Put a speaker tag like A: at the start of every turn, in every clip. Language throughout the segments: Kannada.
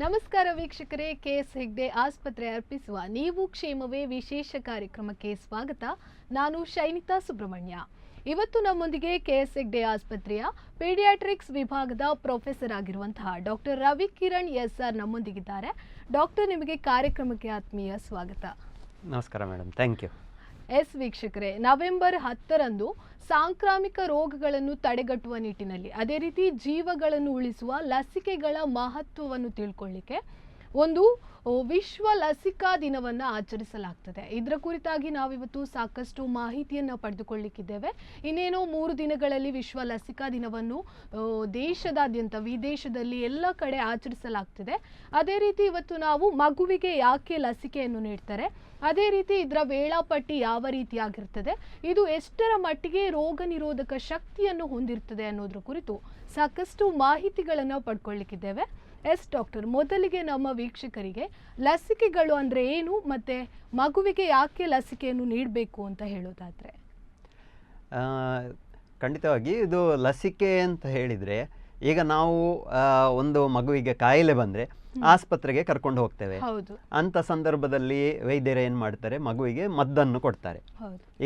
A: ನಮಸ್ಕಾರ ವೀಕ್ಷಕರೇ, ಕೆಎಸ್ ಹೆಗ್ಡೆ ಆಸ್ಪತ್ರೆ ಅರ್ಪಿಸುವ ನೀವು ಕ್ಷೇಮವೇ ವಿಶೇಷ ಕಾರ್ಯಕ್ರಮಕ್ಕೆ ಸ್ವಾಗತ. ನಾನು ಶೈನಿತಾ ಸುಬ್ರಹ್ಮಣ್ಯ. ಇವತ್ತು ನಮ್ಮೊಂದಿಗೆ ಕೆಎಸ್ ಹೆಗ್ಡೆ ಆಸ್ಪತ್ರೆಯ ಪೀಡಿಯಾಟ್ರಿಕ್ಸ್ ವಿಭಾಗದ ಪ್ರೊಫೆಸರ್ ಆಗಿರುವಂತಹ ಡಾಕ್ಟರ್ ರವಿ ಕಿರಣ್ SR ನಮ್ಮೊಂದಿಗಿದ್ದಾರೆ. ಡಾಕ್ಟರ್, ನಿಮಗೆ ಕಾರ್ಯಕ್ರಮಕ್ಕೆ ಆತ್ಮೀಯ ಸ್ವಾಗತ.
B: ನಮಸ್ಕಾರ ಮೇಡಮ್, ಥ್ಯಾಂಕ್ ಯು.
A: ವೀಕ್ಷಕರೇ, ನವೆಂಬರ್ 10ರಂದು ಸಾಂಕ್ರಾಮಿಕ ರೋಗಗಳನ್ನು ತಡೆಗಟ್ಟುವ ನಿಟ್ಟಿನಲ್ಲಿ, ಅದೇ ರೀತಿ ಜೀವಗಳನ್ನು ಉಳಿಸುವ ಲಸಿಕೆಗಳ ಮಹತ್ವವನ್ನು ತಿಳ್ಕೊಳ್ಳಿಕ್ಕೆ ಒಂದು ವಿಶ್ವ ಲಸಿಕಾ ದಿನವನ್ನು ಆಚರಿಸಲಾಗ್ತದೆ. ಇದರ ಕುರಿತಾಗಿ ನಾವಿವತ್ತು ಸಾಕಷ್ಟು ಮಾಹಿತಿಯನ್ನು ಪಡೆದುಕೊಳ್ಳಿಕ್ಕಿದ್ದೇವೆ. ಇನ್ನೇನೋ 3 ದಿನಗಳಲ್ಲಿ ವಿಶ್ವ ಲಸಿಕಾ ದಿನವನ್ನು ದೇಶದಾದ್ಯಂತ, ವಿದೇಶದಲ್ಲಿ ಎಲ್ಲ ಕಡೆ ಆಚರಿಸಲಾಗ್ತಿದೆ. ಅದೇ ರೀತಿ ಇವತ್ತು ನಾವು ಮಗುವಿಗೆ ಯಾಕೆ ಲಸಿಕೆಯನ್ನು ನೀಡ್ತಾರೆ, ಅದೇ ರೀತಿ ಇದರ ವೇಳಾಪಟ್ಟಿ ಯಾವ ರೀತಿಯಾಗಿರ್ತದೆ, ಇದು ಎಷ್ಟರ ಮಟ್ಟಿಗೆ ರೋಗ ನಿರೋಧಕ ಶಕ್ತಿಯನ್ನು ಹೊಂದಿರ್ತದೆ ಅನ್ನೋದ್ರ ಕುರಿತು ಸಾಕಷ್ಟು ಮಾಹಿತಿಗಳನ್ನು ಪಡ್ಕೊಳ್ಳಿಕ್ಕಿದ್ದೇವೆ. ಡಾಕ್ಟರ್, ಮೊದಲಿಗೆ ನಮ್ಮ ವೀಕ್ಷಕರಿಗೆ ಲಸಿಕೆಗಳು ಅಂದರೆ ಏನು ಮತ್ತು ಮಗುವಿಗೆ ಯಾಕೆ ಲಸಿಕೆಯನ್ನು ನೀಡಬೇಕು ಅಂತ ಹೇಳೋದಾದರೆ?
B: ಖಂಡಿತವಾಗಿ ಇದು ಲಸಿಕೆ ಅಂತ ಹೇಳಿದರೆ, ಈಗ ನಾವು ಒಂದು ಮಗುವಿಗೆ ಕಾಯಿಲೆ ಬಂದರೆ ಆಸ್ಪತ್ರೆಗೆ ಕರ್ಕೊಂಡು ಹೋಗ್ತೇವೆ. ಅಂಥ ಸಂದರ್ಭದಲ್ಲಿ ವೈದ್ಯರು ಏನು ಮಾಡ್ತಾರೆ, ಮಗುವಿಗೆ ಮದ್ದನ್ನು ಕೊಡ್ತಾರೆ.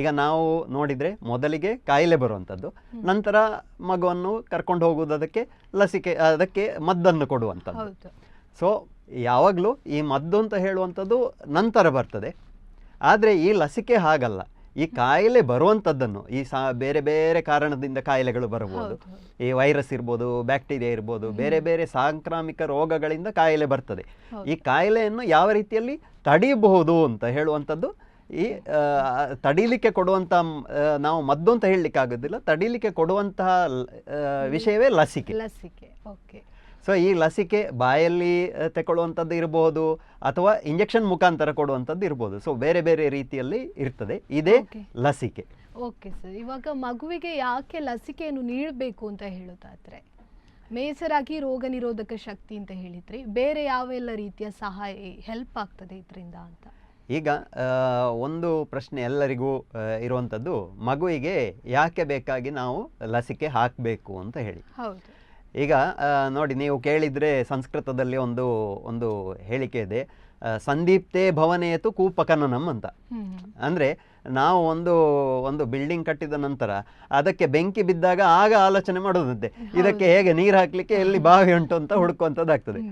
B: ಈಗ ನಾವು ನೋಡಿದರೆ ಮೊದಲಿಗೆ ಕಾಯಿಲೆ ಬರುವಂಥದ್ದು, ನಂತರ ಮಗುವನ್ನು ಕರ್ಕೊಂಡು ಹೋಗುವುದಕ್ಕೆ ಲಸಿಕೆ, ಅದಕ್ಕೆ ಮದ್ದನ್ನು ಕೊಡುವಂಥದ್ದು. ಸೊ ಯಾವಾಗಲೂ ಈ ಮದ್ದು ಅಂತ ಹೇಳುವಂಥದ್ದು ನಂತರ ಬರ್ತದೆ. ಆದರೆ ಈ ಲಸಿಕೆ ಹಾಗಲ್ಲ. ಈ ಕಾಯಿಲೆ ಬರುವಂಥದ್ದನ್ನು, ಈ ಬೇರೆ ಬೇರೆ ಕಾರಣದಿಂದ ಕಾಯಿಲೆಗಳು ಬರಬಹುದು. ಈ ವೈರಸ್ ಇರ್ಬೋದು, ಬ್ಯಾಕ್ಟೀರಿಯಾ ಇರ್ಬೋದು, ಬೇರೆ ಬೇರೆ ಸಾಂಕ್ರಾಮಿಕ ರೋಗಗಳಿಂದ ಕಾಯಿಲೆ ಬರ್ತದೆ. ಈ ಕಾಯಿಲೆಯನ್ನು ಯಾವ ರೀತಿಯಲ್ಲಿ ತಡೆಯಬಹುದು ಅಂತ ಹೇಳುವಂಥದ್ದು, ಈ ತಡೀಲಿಕ್ಕೆ ಕೊಡುವಂಥ, ನಾವು ಮದ್ದು ಅಂತ ಹೇಳಲಿಕ್ಕೆ ಆಗೋದಿಲ್ಲ, ತಡೀಲಿಕ್ಕೆ ಕೊಡುವಂತಹ ವಿಷಯವೇ ಲಸಿಕೆ.
A: ಓಕೆ.
B: ಸೊ ಈ ಲಸಿಕೆ ಬಾಯಲ್ಲಿ ತಗೊಳ್ಳುವಂಥದ್ದು ಇರಬಹುದು, ಅಥವಾ ಇಂಜೆಕ್ಷನ್ ಮುಖಾಂತರ ಕೊಡುವಂಥದ್ದು ಇರ್ಬೋದು. ಸೊ ಬೇರೆ ಬೇರೆ ರೀತಿಯಲ್ಲಿ ಇರ್ತದೆ. ಇದೇ ಲಸಿಕೆ.
A: ಓಕೆ ಸರ್, ಇವಾಗ ಮಗುವಿಗೆ ಯಾಕೆ ಲಸಿಕೆಯನ್ನು ನೀಡಬೇಕು ಅಂತ ಹೇಳೋದಾದ್ರೆ, ಮೇಜರಾಗಿ ರೋಗ ನಿರೋಧಕ ಶಕ್ತಿ ಅಂತ ಹೇಳಿದ್ರಿ, ಬೇರೆ ಯಾವೆಲ್ಲ ರೀತಿಯ ಸಹಾಯ ಹೆಲ್ಪ್ ಆಗ್ತದೆ ಇದರಿಂದ ಅಂತ?
B: ಈಗ ಒಂದು ಪ್ರಶ್ನೆ ಎಲ್ಲರಿಗೂ ಇರುವಂಥದ್ದು, ಮಗುವಿಗೆ ಯಾಕೆ ಬೇಕಾಗಿ ನಾವು ಲಸಿಕೆ ಹಾಕಬೇಕು ಅಂತ ಹೇಳಿ.
A: ಹೌದು.
B: ಈಗ ನೋಡಿ, ನೀವು ಕೇಳಿದರೆ ಸಂಸ್ಕೃತದಲ್ಲಿ ಒಂದು ಹೇಳಿಕೆ ಇದೆ, ಸಂದೀಪ್ತೇ ಭವನೇತು ಕೂಪಕನನಂ ಅಂತ. ಅಂದರೆ ನಾವು ಒಂದು ಬಿಲ್ಡಿಂಗ್ ಕಟ್ಟಿದ ನಂತರ ಅದಕ್ಕೆ ಬೆಂಕಿ ಬಿದ್ದಾಗ ಆಗ ಆಲೋಚನೆ ಮಾಡೋದಂತೆ, ಇದಕ್ಕೆ ಹೇಗೆ ನೀರು ಹಾಕಲಿಕ್ಕೆ ಎಲ್ಲಿ ಬಾವಿ ಉಂಟು ಅಂತ ಹುಡುಕುವಂಥದ್ದಾಗ್ತದೆ.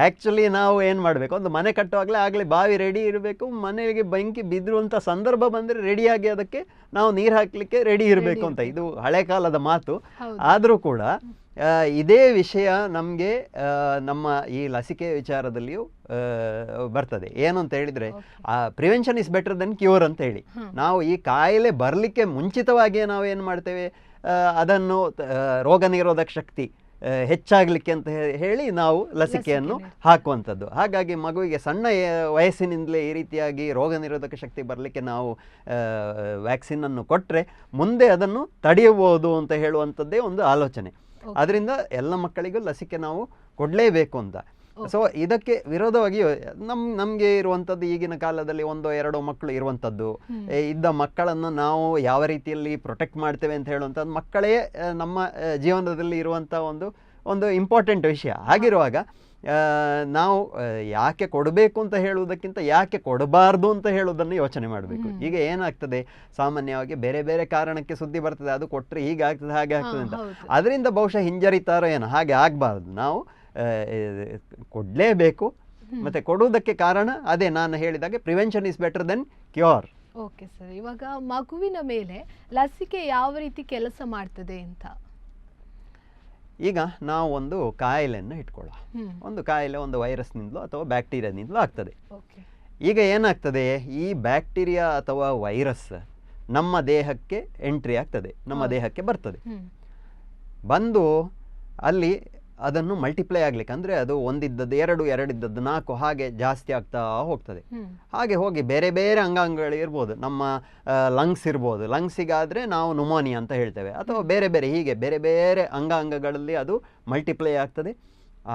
B: ಆ್ಯಕ್ಚುಲಿ ನಾವು ಏನು ಮಾಡಬೇಕು, ಒಂದು ಮನೆ ಕಟ್ಟುವಾಗಲೇ ಆಗಲೇ ಬಾವಿ ರೆಡಿ ಇರಬೇಕು, ಮನೆಗೆ ಬೆಂಕಿ ಬಿದ್ದಿರುವಂಥ ಸಂದರ್ಭ ಬಂದರೆ ರೆಡಿಯಾಗಿ ಅದಕ್ಕೆ ನಾವು ನೀರು ಹಾಕಲಿಕ್ಕೆ ರೆಡಿ ಇರಬೇಕು ಅಂತ. ಇದು ಹಳೆ ಕಾಲದ ಮಾತು. ಆದರೂ ಕೂಡ ಇದೇ ವಿಷಯ ನಮಗೆ ನಮ್ಮ ಈ ಲಸಿಕೆ ವಿಚಾರದಲ್ಲಿಯೂ ಬರ್ತದೆ. ಏನು ಅಂತ ಹೇಳಿದರೆ, prevention is better then cure ಅಂತ ಹೇಳಿ, ನಾವು ಈ ಕಾಯಿಲೆ ಬರಲಿಕ್ಕೆ ಮುಂಚಿತವಾಗಿಯೇ ನಾವು ಏನು ಮಾಡ್ತೇವೆ, ಅದನ್ನು ರೋಗ ನಿರೋಧಕ ಶಕ್ತಿ ಹೆಚ್ಚಾಗಲಿಕ್ಕೆ ಅಂತ ಹೇಳಿ ನಾವು ಲಸಿಕೆಯನ್ನು ಹಾಕುವಂಥದ್ದು. ಹಾಗಾಗಿ ಮಗುವಿಗೆ ಸಣ್ಣ ವಯಸ್ಸಿನಿಂದಲೇ ಈ ರೀತಿಯಾಗಿ ರೋಗ ನಿರೋಧಕ ಶಕ್ತಿ ಬರಲಿಕ್ಕೆ ನಾವು ವ್ಯಾಕ್ಸಿನನ್ನು ಕೊಟ್ಟರೆ ಮುಂದೆ ಅದನ್ನು ತಡೆಯಬಹುದು ಅಂತ ಹೇಳುವಂಥದ್ದೇ ಒಂದು ಆಲೋಚನೆ. ಅದರಿಂದ ಎಲ್ಲ ಮಕ್ಕಳಿಗೂ ಲಸಿಕೆ ನಾವು ಕೊಡಲೇಬೇಕು ಅಂತ. ಸೊ ಇದಕ್ಕೆ ವಿರೋಧವಾಗಿ ನಮಗೆ ಇರುವಂಥದ್ದು, ಈಗಿನ ಕಾಲದಲ್ಲಿ 1-2 ಮಕ್ಕಳು ಇರುವಂಥದ್ದು, ಇದ್ದ ಮಕ್ಕಳನ್ನು ನಾವು ಯಾವ ರೀತಿಯಲ್ಲಿ ಪ್ರೊಟೆಕ್ಟ್ ಮಾಡ್ತೇವೆ ಅಂತ ಹೇಳುವಂಥದ್ದು ಮಕ್ಕಳೇ ನಮ್ಮ ಜೀವನದಲ್ಲಿ ಇರುವಂಥ ಒಂದು ಇಂಪಾರ್ಟೆಂಟ್ ವಿಷಯ. ಹಾಗಿರುವಾಗ ನಾವು ಯಾಕೆ ಕೊಡಬೇಕು ಅಂತ ಹೇಳುವುದಕ್ಕಿಂತ ಯಾಕೆ ಕೊಡಬಾರ್ದು ಅಂತ ಹೇಳುವುದನ್ನು ಯೋಚನೆ ಮಾಡಬೇಕು. ಈಗ ಏನಾಗ್ತದೆ, ಸಾಮಾನ್ಯವಾಗಿ ಬೇರೆ ಬೇರೆ ಕಾರಣಕ್ಕೆ ಸುದ್ದಿ ಬರ್ತದೆ, ಅದು ಕೊಟ್ಟರೆ ಹೀಗೆ ಆಗ್ತದೆ, ಹಾಗೆ ಆಗ್ತದೆ ಅಂತ. ಅದರಿಂದ ಬಹುಶಃ ಹಿಂಜರಿತಾರೋ ಏನೋ, ಹಾಗೆ ಆಗಬಾರ್ದು. ನಾವು ಕೊಡಲೇಬೇಕು. ಮತ್ತು ಕೊಡುವುದಕ್ಕೆ ಕಾರಣ ಅದೇ ನಾನು ಹೇಳಿದಾಗೆ, prevention is better then cure.
A: Okay sir, ಇವಾಗ ಮಗುವಿನ ಮೇಲೆ ಲಸಿಕೆ ಯಾವ ರೀತಿ ಕೆಲಸ ಮಾಡ್ತದೆ ಅಂತ?
B: ಈಗ ನಾವು ಒಂದು ಕಾಯಿಲೆಯನ್ನು ಇಟ್ಕೊಳ್ಳೋ, ಒಂದು ಕಾಯಿಲೆ ಒಂದು ವೈರಸ್ನಿಂದಲೋ ಅಥವಾ ಬ್ಯಾಕ್ಟೀರಿಯಾದಿಂದಲೋ ಆಗ್ತದೆ. ಈಗ ಏನಾಗ್ತದೆ, ಈ ಬ್ಯಾಕ್ಟೀರಿಯಾ ಅಥವಾ ವೈರಸ್ ನಮ್ಮ ದೇಹಕ್ಕೆ ಎಂಟ್ರಿ ಆಗ್ತದೆ, ನಮ್ಮ ದೇಹಕ್ಕೆ ಬರ್ತದೆ. ಬಂದು ಅಲ್ಲಿ ಅದನ್ನು ಮಲ್ಟಿಪ್ಲೈ ಆಗ್ಲಿಕ್ಕೆ, ಅಂದರೆ ಅದು ಒಂದಿದ್ದದ್ದು 2, 2 ಇದ್ದದ್ದು 4 ಹಾಗೆ ಜಾಸ್ತಿ ಆಗ್ತಾ ಹೋಗ್ತದೆ. ಹಾಗೆ ಹೋಗಿ ಬೇರೆ ಬೇರೆ ಅಂಗಾಂಗಗಳು ಇರ್ಬೋದು, ನಮ್ಮ ಲಂಗ್ಸ್ ಇರ್ಬೋದು, ಲಂಗ್ಸಿಗಾದರೆ ನಾವು ನ್ಯುಮೋನಿಯಾ ಅಂತ ಹೇಳ್ತೇವೆ, ಅಥವಾ ಬೇರೆ ಬೇರೆ ಹೀಗೆ ಬೇರೆ ಬೇರೆ ಅಂಗಾಂಗಗಳಲ್ಲಿ ಅದು ಮಲ್ಟಿಪ್ಲೈ ಆಗ್ತದೆ.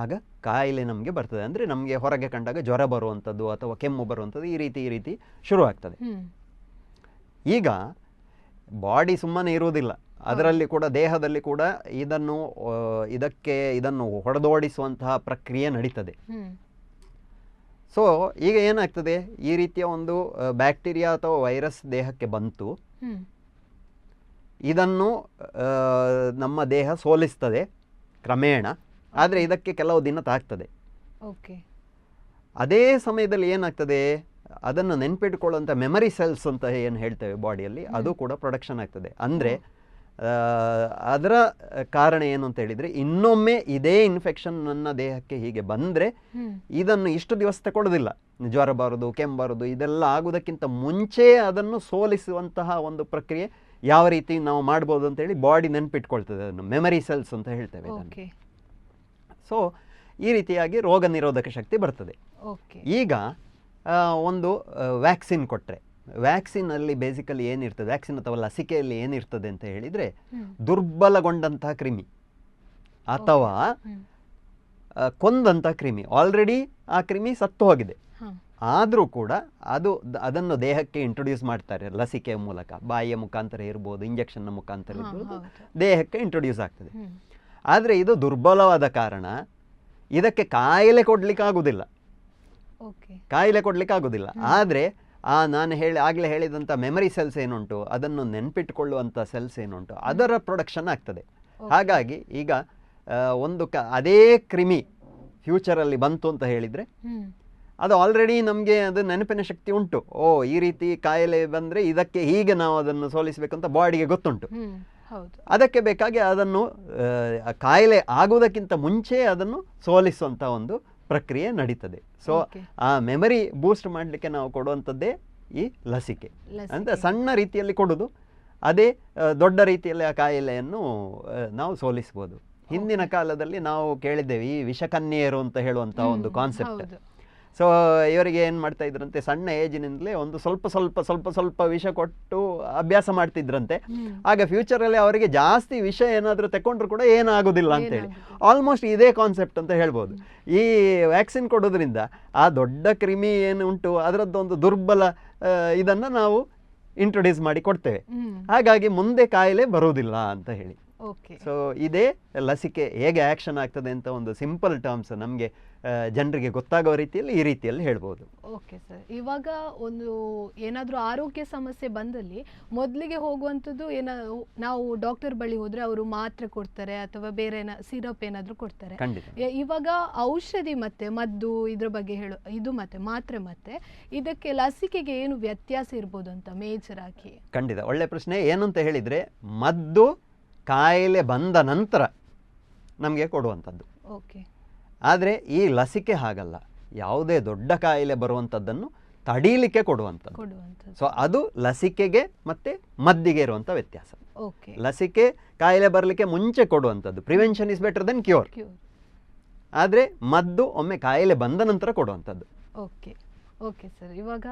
B: ಆಗ ಕಾಯಿಲೆ ನಮಗೆ ಬರ್ತದೆ. ಅಂದರೆ ನಮಗೆ ಹೊರಗೆ ಕಂಡಾಗ ಜ್ವರ ಬರುವಂಥದ್ದು ಅಥವಾ ಕೆಮ್ಮು ಬರುವಂಥದ್ದು ಈ ರೀತಿ ಶುರುವಾಗ್ತದೆ. ಈಗ ಬಾಡಿ ಸುಮ್ಮನೆ ಇರುವುದಿಲ್ಲ, ಅದರಲ್ಲಿ ಕೂಡ ದೇಹದಲ್ಲಿ ಕೂಡ ಇದನ್ನು ಹೊಡೆದೋಡಿಸುವಂತಹ ಪ್ರಕ್ರಿಯೆ ನಡೀತದೆ. ಸೊ ಈಗ ಏನಾಗ್ತದೆ, ಈ ರೀತಿಯ ಒಂದು ಬ್ಯಾಕ್ಟೀರಿಯಾ ಅಥವಾ ವೈರಸ್ ದೇಹಕ್ಕೆ ಬಂತು, ಇದನ್ನು ನಮ್ಮ ದೇಹ ಸೋಲಿಸ್ತದೆ ಕ್ರಮೇಣ, ಆದರೆ ಇದಕ್ಕೆ ಕೆಲವು ದಿನ ತಾಗ್ತದೆ.
A: ಓಕೆ.
B: ಅದೇ ಸಮಯದಲ್ಲಿ ಏನಾಗ್ತದೆ, ಅದನ್ನು ನೆನ್ಪಿಟ್ಕೊಳ್ಳುವಂಥ ಮೆಮರಿ ಸೆಲ್ಸ್ ಅಂತ ಏನು ಹೇಳ್ತೇವೆ ಬಾಡಿಯಲ್ಲಿ, ಅದು ಕೂಡ ಪ್ರೊಡಕ್ಷನ್ ಆಗ್ತದೆ. ಅಂದರೆ ಅದರ ಕಾರಣ ಏನು ಅಂತ ಹೇಳಿದರೆ, ಇನ್ನೊಮ್ಮೆ ಇದೇ ಇನ್ಫೆಕ್ಷನ್ ನನ್ನ ದೇಹಕ್ಕೆ ಹೀಗೆ ಬಂದರೆ ಇದನ್ನು ಇಷ್ಟು ದಿವಸ ತಗೊಳ್ಳೋದಿಲ್ಲ, ಜ್ವರ ಬರೋದು, ಕೆಮ್ಮು ಇದೆಲ್ಲ ಆಗೋದಕ್ಕಿಂತ ಮುಂಚೆ ಅದನ್ನು ಸೋಲಿಸುವಂತಹ ಒಂದು ಪ್ರಕ್ರಿಯೆ ಯಾವ ರೀತಿ ನಾವು ಮಾಡ್ಬೋದು ಅಂತೇಳಿ ಬಾಡಿ ನೆನ್ಪಿಟ್ಕೊಳ್ತದೆ. ಅದನ್ನು ಮೆಮರಿ ಸೆಲ್ಸ್ ಅಂತ ಹೇಳ್ತೇವೆ. ಸೊ ಈ ರೀತಿಯಾಗಿ ರೋಗ ನಿರೋಧಕ ಶಕ್ತಿ ಬರ್ತದೆ. ಈಗ ಒಂದು ವ್ಯಾಕ್ಸಿನ್ ಕೊಟ್ಟರೆ, ವ್ಯಾಕ್ಸಿನಲ್ಲಿ ಬೇಸಿಕಲಿ ಏನಿರ್ತದೆ, ವ್ಯಾಕ್ಸಿನ್ ಅಥವಾ ಲಸಿಕೆಯಲ್ಲಿ ಏನಿರ್ತದೆ ಅಂತ ಹೇಳಿದರೆ, ದುರ್ಬಲಗೊಂಡಂತಹ ಕ್ರಿಮಿ ಅಥವಾ ಕೊಂದಂಥ ಕ್ರಿಮಿ, ಆಲ್ರೆಡಿ ಆ ಕ್ರಿಮಿ ಸತ್ತು ಹೋಗಿದೆ, ಆದರೂ ಕೂಡ ಅದನ್ನು ದೇಹಕ್ಕೆ ಇಂಟ್ರೊಡ್ಯೂಸ್ ಮಾಡ್ತಾರೆ ಲಸಿಕೆಯ ಮೂಲಕ, ಬಾಯಿಯ ಮುಖಾಂತರ ಇರ್ಬೋದು, ಇಂಜೆಕ್ಷನ್ನ ಮುಖಾಂತರ ಇರ್ಬೋದು, ದೇಹಕ್ಕೆ ಇಂಟ್ರೊಡ್ಯೂಸ್ ಆಗ್ತದೆ. ಆದರೆ ಇದು ದುರ್ಬಲವಾದ ಕಾರಣ ಇದಕ್ಕೆ ಕಾಯಿಲೆ ಕೊಡಲಿಕ್ಕಾಗೋದಿಲ್ಲ. ಆದರೆ ನಾನು ಆಗಲೇ ಹೇಳಿದಂಥ ಮೆಮರಿ ಸೆಲ್ಸ್ ಏನುಂಟು, ಅದನ್ನು ನೆನ್ಪಿಟ್ಕೊಳ್ಳುವಂಥ ಸೆಲ್ಸ್ ಏನುಂಟು, ಅದರ ಪ್ರೊಡಕ್ಷನ್ ಆಗ್ತದೆ. ಹಾಗಾಗಿ ಈಗ ಅದೇ ಕ್ರಿಮಿ ಫ್ಯೂಚರಲ್ಲಿ ಬಂತು ಅಂತ ಹೇಳಿದರೆ, ಅದು ಆಲ್ರೆಡಿ ನಮಗೆ ಅದು ನೆನಪಿನ ಶಕ್ತಿ ಉಂಟು. ಈ ರೀತಿ ಕಾಯಿಲೆ ಬಂದರೆ ಇದಕ್ಕೆ ಹೀಗೆ ನಾವು ಅದನ್ನು ಸೋಲಿಸಬೇಕು ಅಂತ ಬಾಡಿಗೆ ಗೊತ್ತುಂಟು. ಅದಕ್ಕೆ ಬೇಕಾಗಿ ಅದನ್ನು ಕಾಯಿಲೆ ಆಗುವುದಕ್ಕಿಂತ ಮುಂಚೆ ಅದನ್ನು ಸೋಲಿಸುವಂಥ ಒಂದು ಪ್ರಕ್ರಿಯೆ ನಡೀತದೆ. ಸೊ ಆ ಮೆಮರಿ ಬೂಸ್ಟ್ ಮಾಡಲಿಕ್ಕೆ ನಾವು ಕೊಡುವಂಥದ್ದೇ ಈ ಲಸಿಕೆ ಅಂತ. ಸಣ್ಣ ರೀತಿಯಲ್ಲಿ ಕೊಡೋದು, ಅದೇ ದೊಡ್ಡ ರೀತಿಯಲ್ಲಿ ಆ ಕಾಯಿಲೆಯನ್ನು ನಾವು ಸೋಲಿಸ್ಬೋದು. ಹಿಂದಿನ ಕಾಲದಲ್ಲಿ ನಾವು ಕೇಳಿದ್ದೇವೆ ಈ ವಿಷಕನ್ಯೆಯರು ಅಂತ ಹೇಳುವಂಥ ಒಂದು ಕಾನ್ಸೆಪ್ಟ್. ಸೊ ಇವರಿಗೆ ಏನು ಮಾಡ್ತಾ ಇದ್ರಂತೆ, ಸಣ್ಣ ಏಜಿನಿಂದಲೇ ಒಂದು ಸ್ವಲ್ಪ ವಿಷ ಕೊಟ್ಟು ಅಭ್ಯಾಸ ಮಾಡ್ತಿದ್ರಂತೆ. ಆಗ ಫ್ಯೂಚರಲ್ಲಿ ಅವರಿಗೆ ಜಾಸ್ತಿ ವಿಷ ಏನಾದರೂ ತಗೊಂಡ್ರು ಕೂಡ ಏನಾಗೋದಿಲ್ಲ ಅಂತೇಳಿ. ಆಲ್ಮೋಸ್ಟ್ ಇದೇ ಕಾನ್ಸೆಪ್ಟ್ ಅಂತ ಹೇಳ್ಬೋದು. ಈ ವ್ಯಾಕ್ಸಿನ್ ಕೊಡೋದ್ರಿಂದ ಆ ದೊಡ್ಡ ಕ್ರಿಮಿ ಏನು ಉಂಟು ಅದರದ್ದೊಂದು ದುರ್ಬಲ ಇದನ್ನು ನಾವು ಇಂಟ್ರೊಡ್ಯೂಸ್ ಮಾಡಿ ಕೊಡ್ತೇವೆ. ಹಾಗಾಗಿ ಮುಂದೆ ಕಾಯಿಲೆ ಬರುವುದಿಲ್ಲ ಅಂತ ಹೇಳಿ. ಸೊ ಇದೇ ಲಸಿಕೆ ಹೇಗೆ ಆ್ಯಕ್ಷನ್ ಆಗ್ತದೆ ಅಂತ ಒಂದು ಸಿಂಪಲ್ ಟರ್ಮ್ಸ್ ನಮಗೆ ಜನರಿಗೆ ಗೊತ್ತಾಗೋ ರೀತಿಯಲ್ಲಿ ಈ ರೀತಿಯಲ್ಲಿ ಹೇಳ್ಬೋದು.
A: ಓಕೆ ಸರ್, ಇವಾಗ ಒಂದು ಏನಾದರೂ ಆರೋಗ್ಯ ಸಮಸ್ಯೆ ಬಂದಲ್ಲಿ ಮೊದಲಿಗೆ ಹೋಗುವಂಥದ್ದು ನಾವು ಡಾಕ್ಟರ್ ಬಳಿ ಹೋದರೆ ಅವರು ಮಾತ್ರೆ ಕೊಡ್ತಾರೆ ಅಥವಾ ಬೇರೆ ಸಿರಪ್ ಏನಾದರೂ ಕೊಡ್ತಾರೆ. ಇವಾಗ ಔಷಧಿ ಮತ್ತೆ ಮದ್ದು ಇದ್ರ ಬಗ್ಗೆ ಇದು ಮತ್ತೆ ಮಾತ್ರೆ ಮತ್ತೆ ಇದಕ್ಕೆ ಲಸಿಕೆಗೆ ಏನು ವ್ಯತ್ಯಾಸ ಇರ್ಬೋದು ಅಂತ ಮೇಜರ್ ಆಗಿ?
B: ಖಂಡಿತ ಒಳ್ಳೆ ಪ್ರಶ್ನೆ. ಏನು ಅಂತ ಹೇಳಿದರೆ, ಮದ್ದು ಕಾಯಿಲೆ ಬಂದ ನಂತರ ನಮಗೆ ಕೊಡುವಂಥದ್ದು. ಆದರೆ ಈ ಲಸಿಕೆ ಹಾಗಲ್ಲ, ಯಾವುದೇ ದೊಡ್ಡ ಕಾಯಿಲೆ ಬರುವಂಥದ್ದನ್ನು ತಡೀಲಿಕ್ಕೆ ಕೊಡುವಂಥದ್ದು. ಸೊ ಅದು ಲಸಿಕೆಗೆ ಮತ್ತು ಮದ್ದಿಗೆ ಇರುವಂಥ ವ್ಯತ್ಯಾಸ. ಲಸಿಕೆ ಕಾಯಿಲೆ ಬರಲಿಕ್ಕೆ ಮುಂಚೆ ಕೊಡುವಂಥದ್ದು, prevention is better then cure. ಆದರೆ ಮದ್ದು ಒಮ್ಮೆ ಕಾಯಿಲೆ ಬಂದ ನಂತರ ಕೊಡುವಂಥದ್ದು.
A: ಓಕೆ ಸರ್, ಇವಾಗ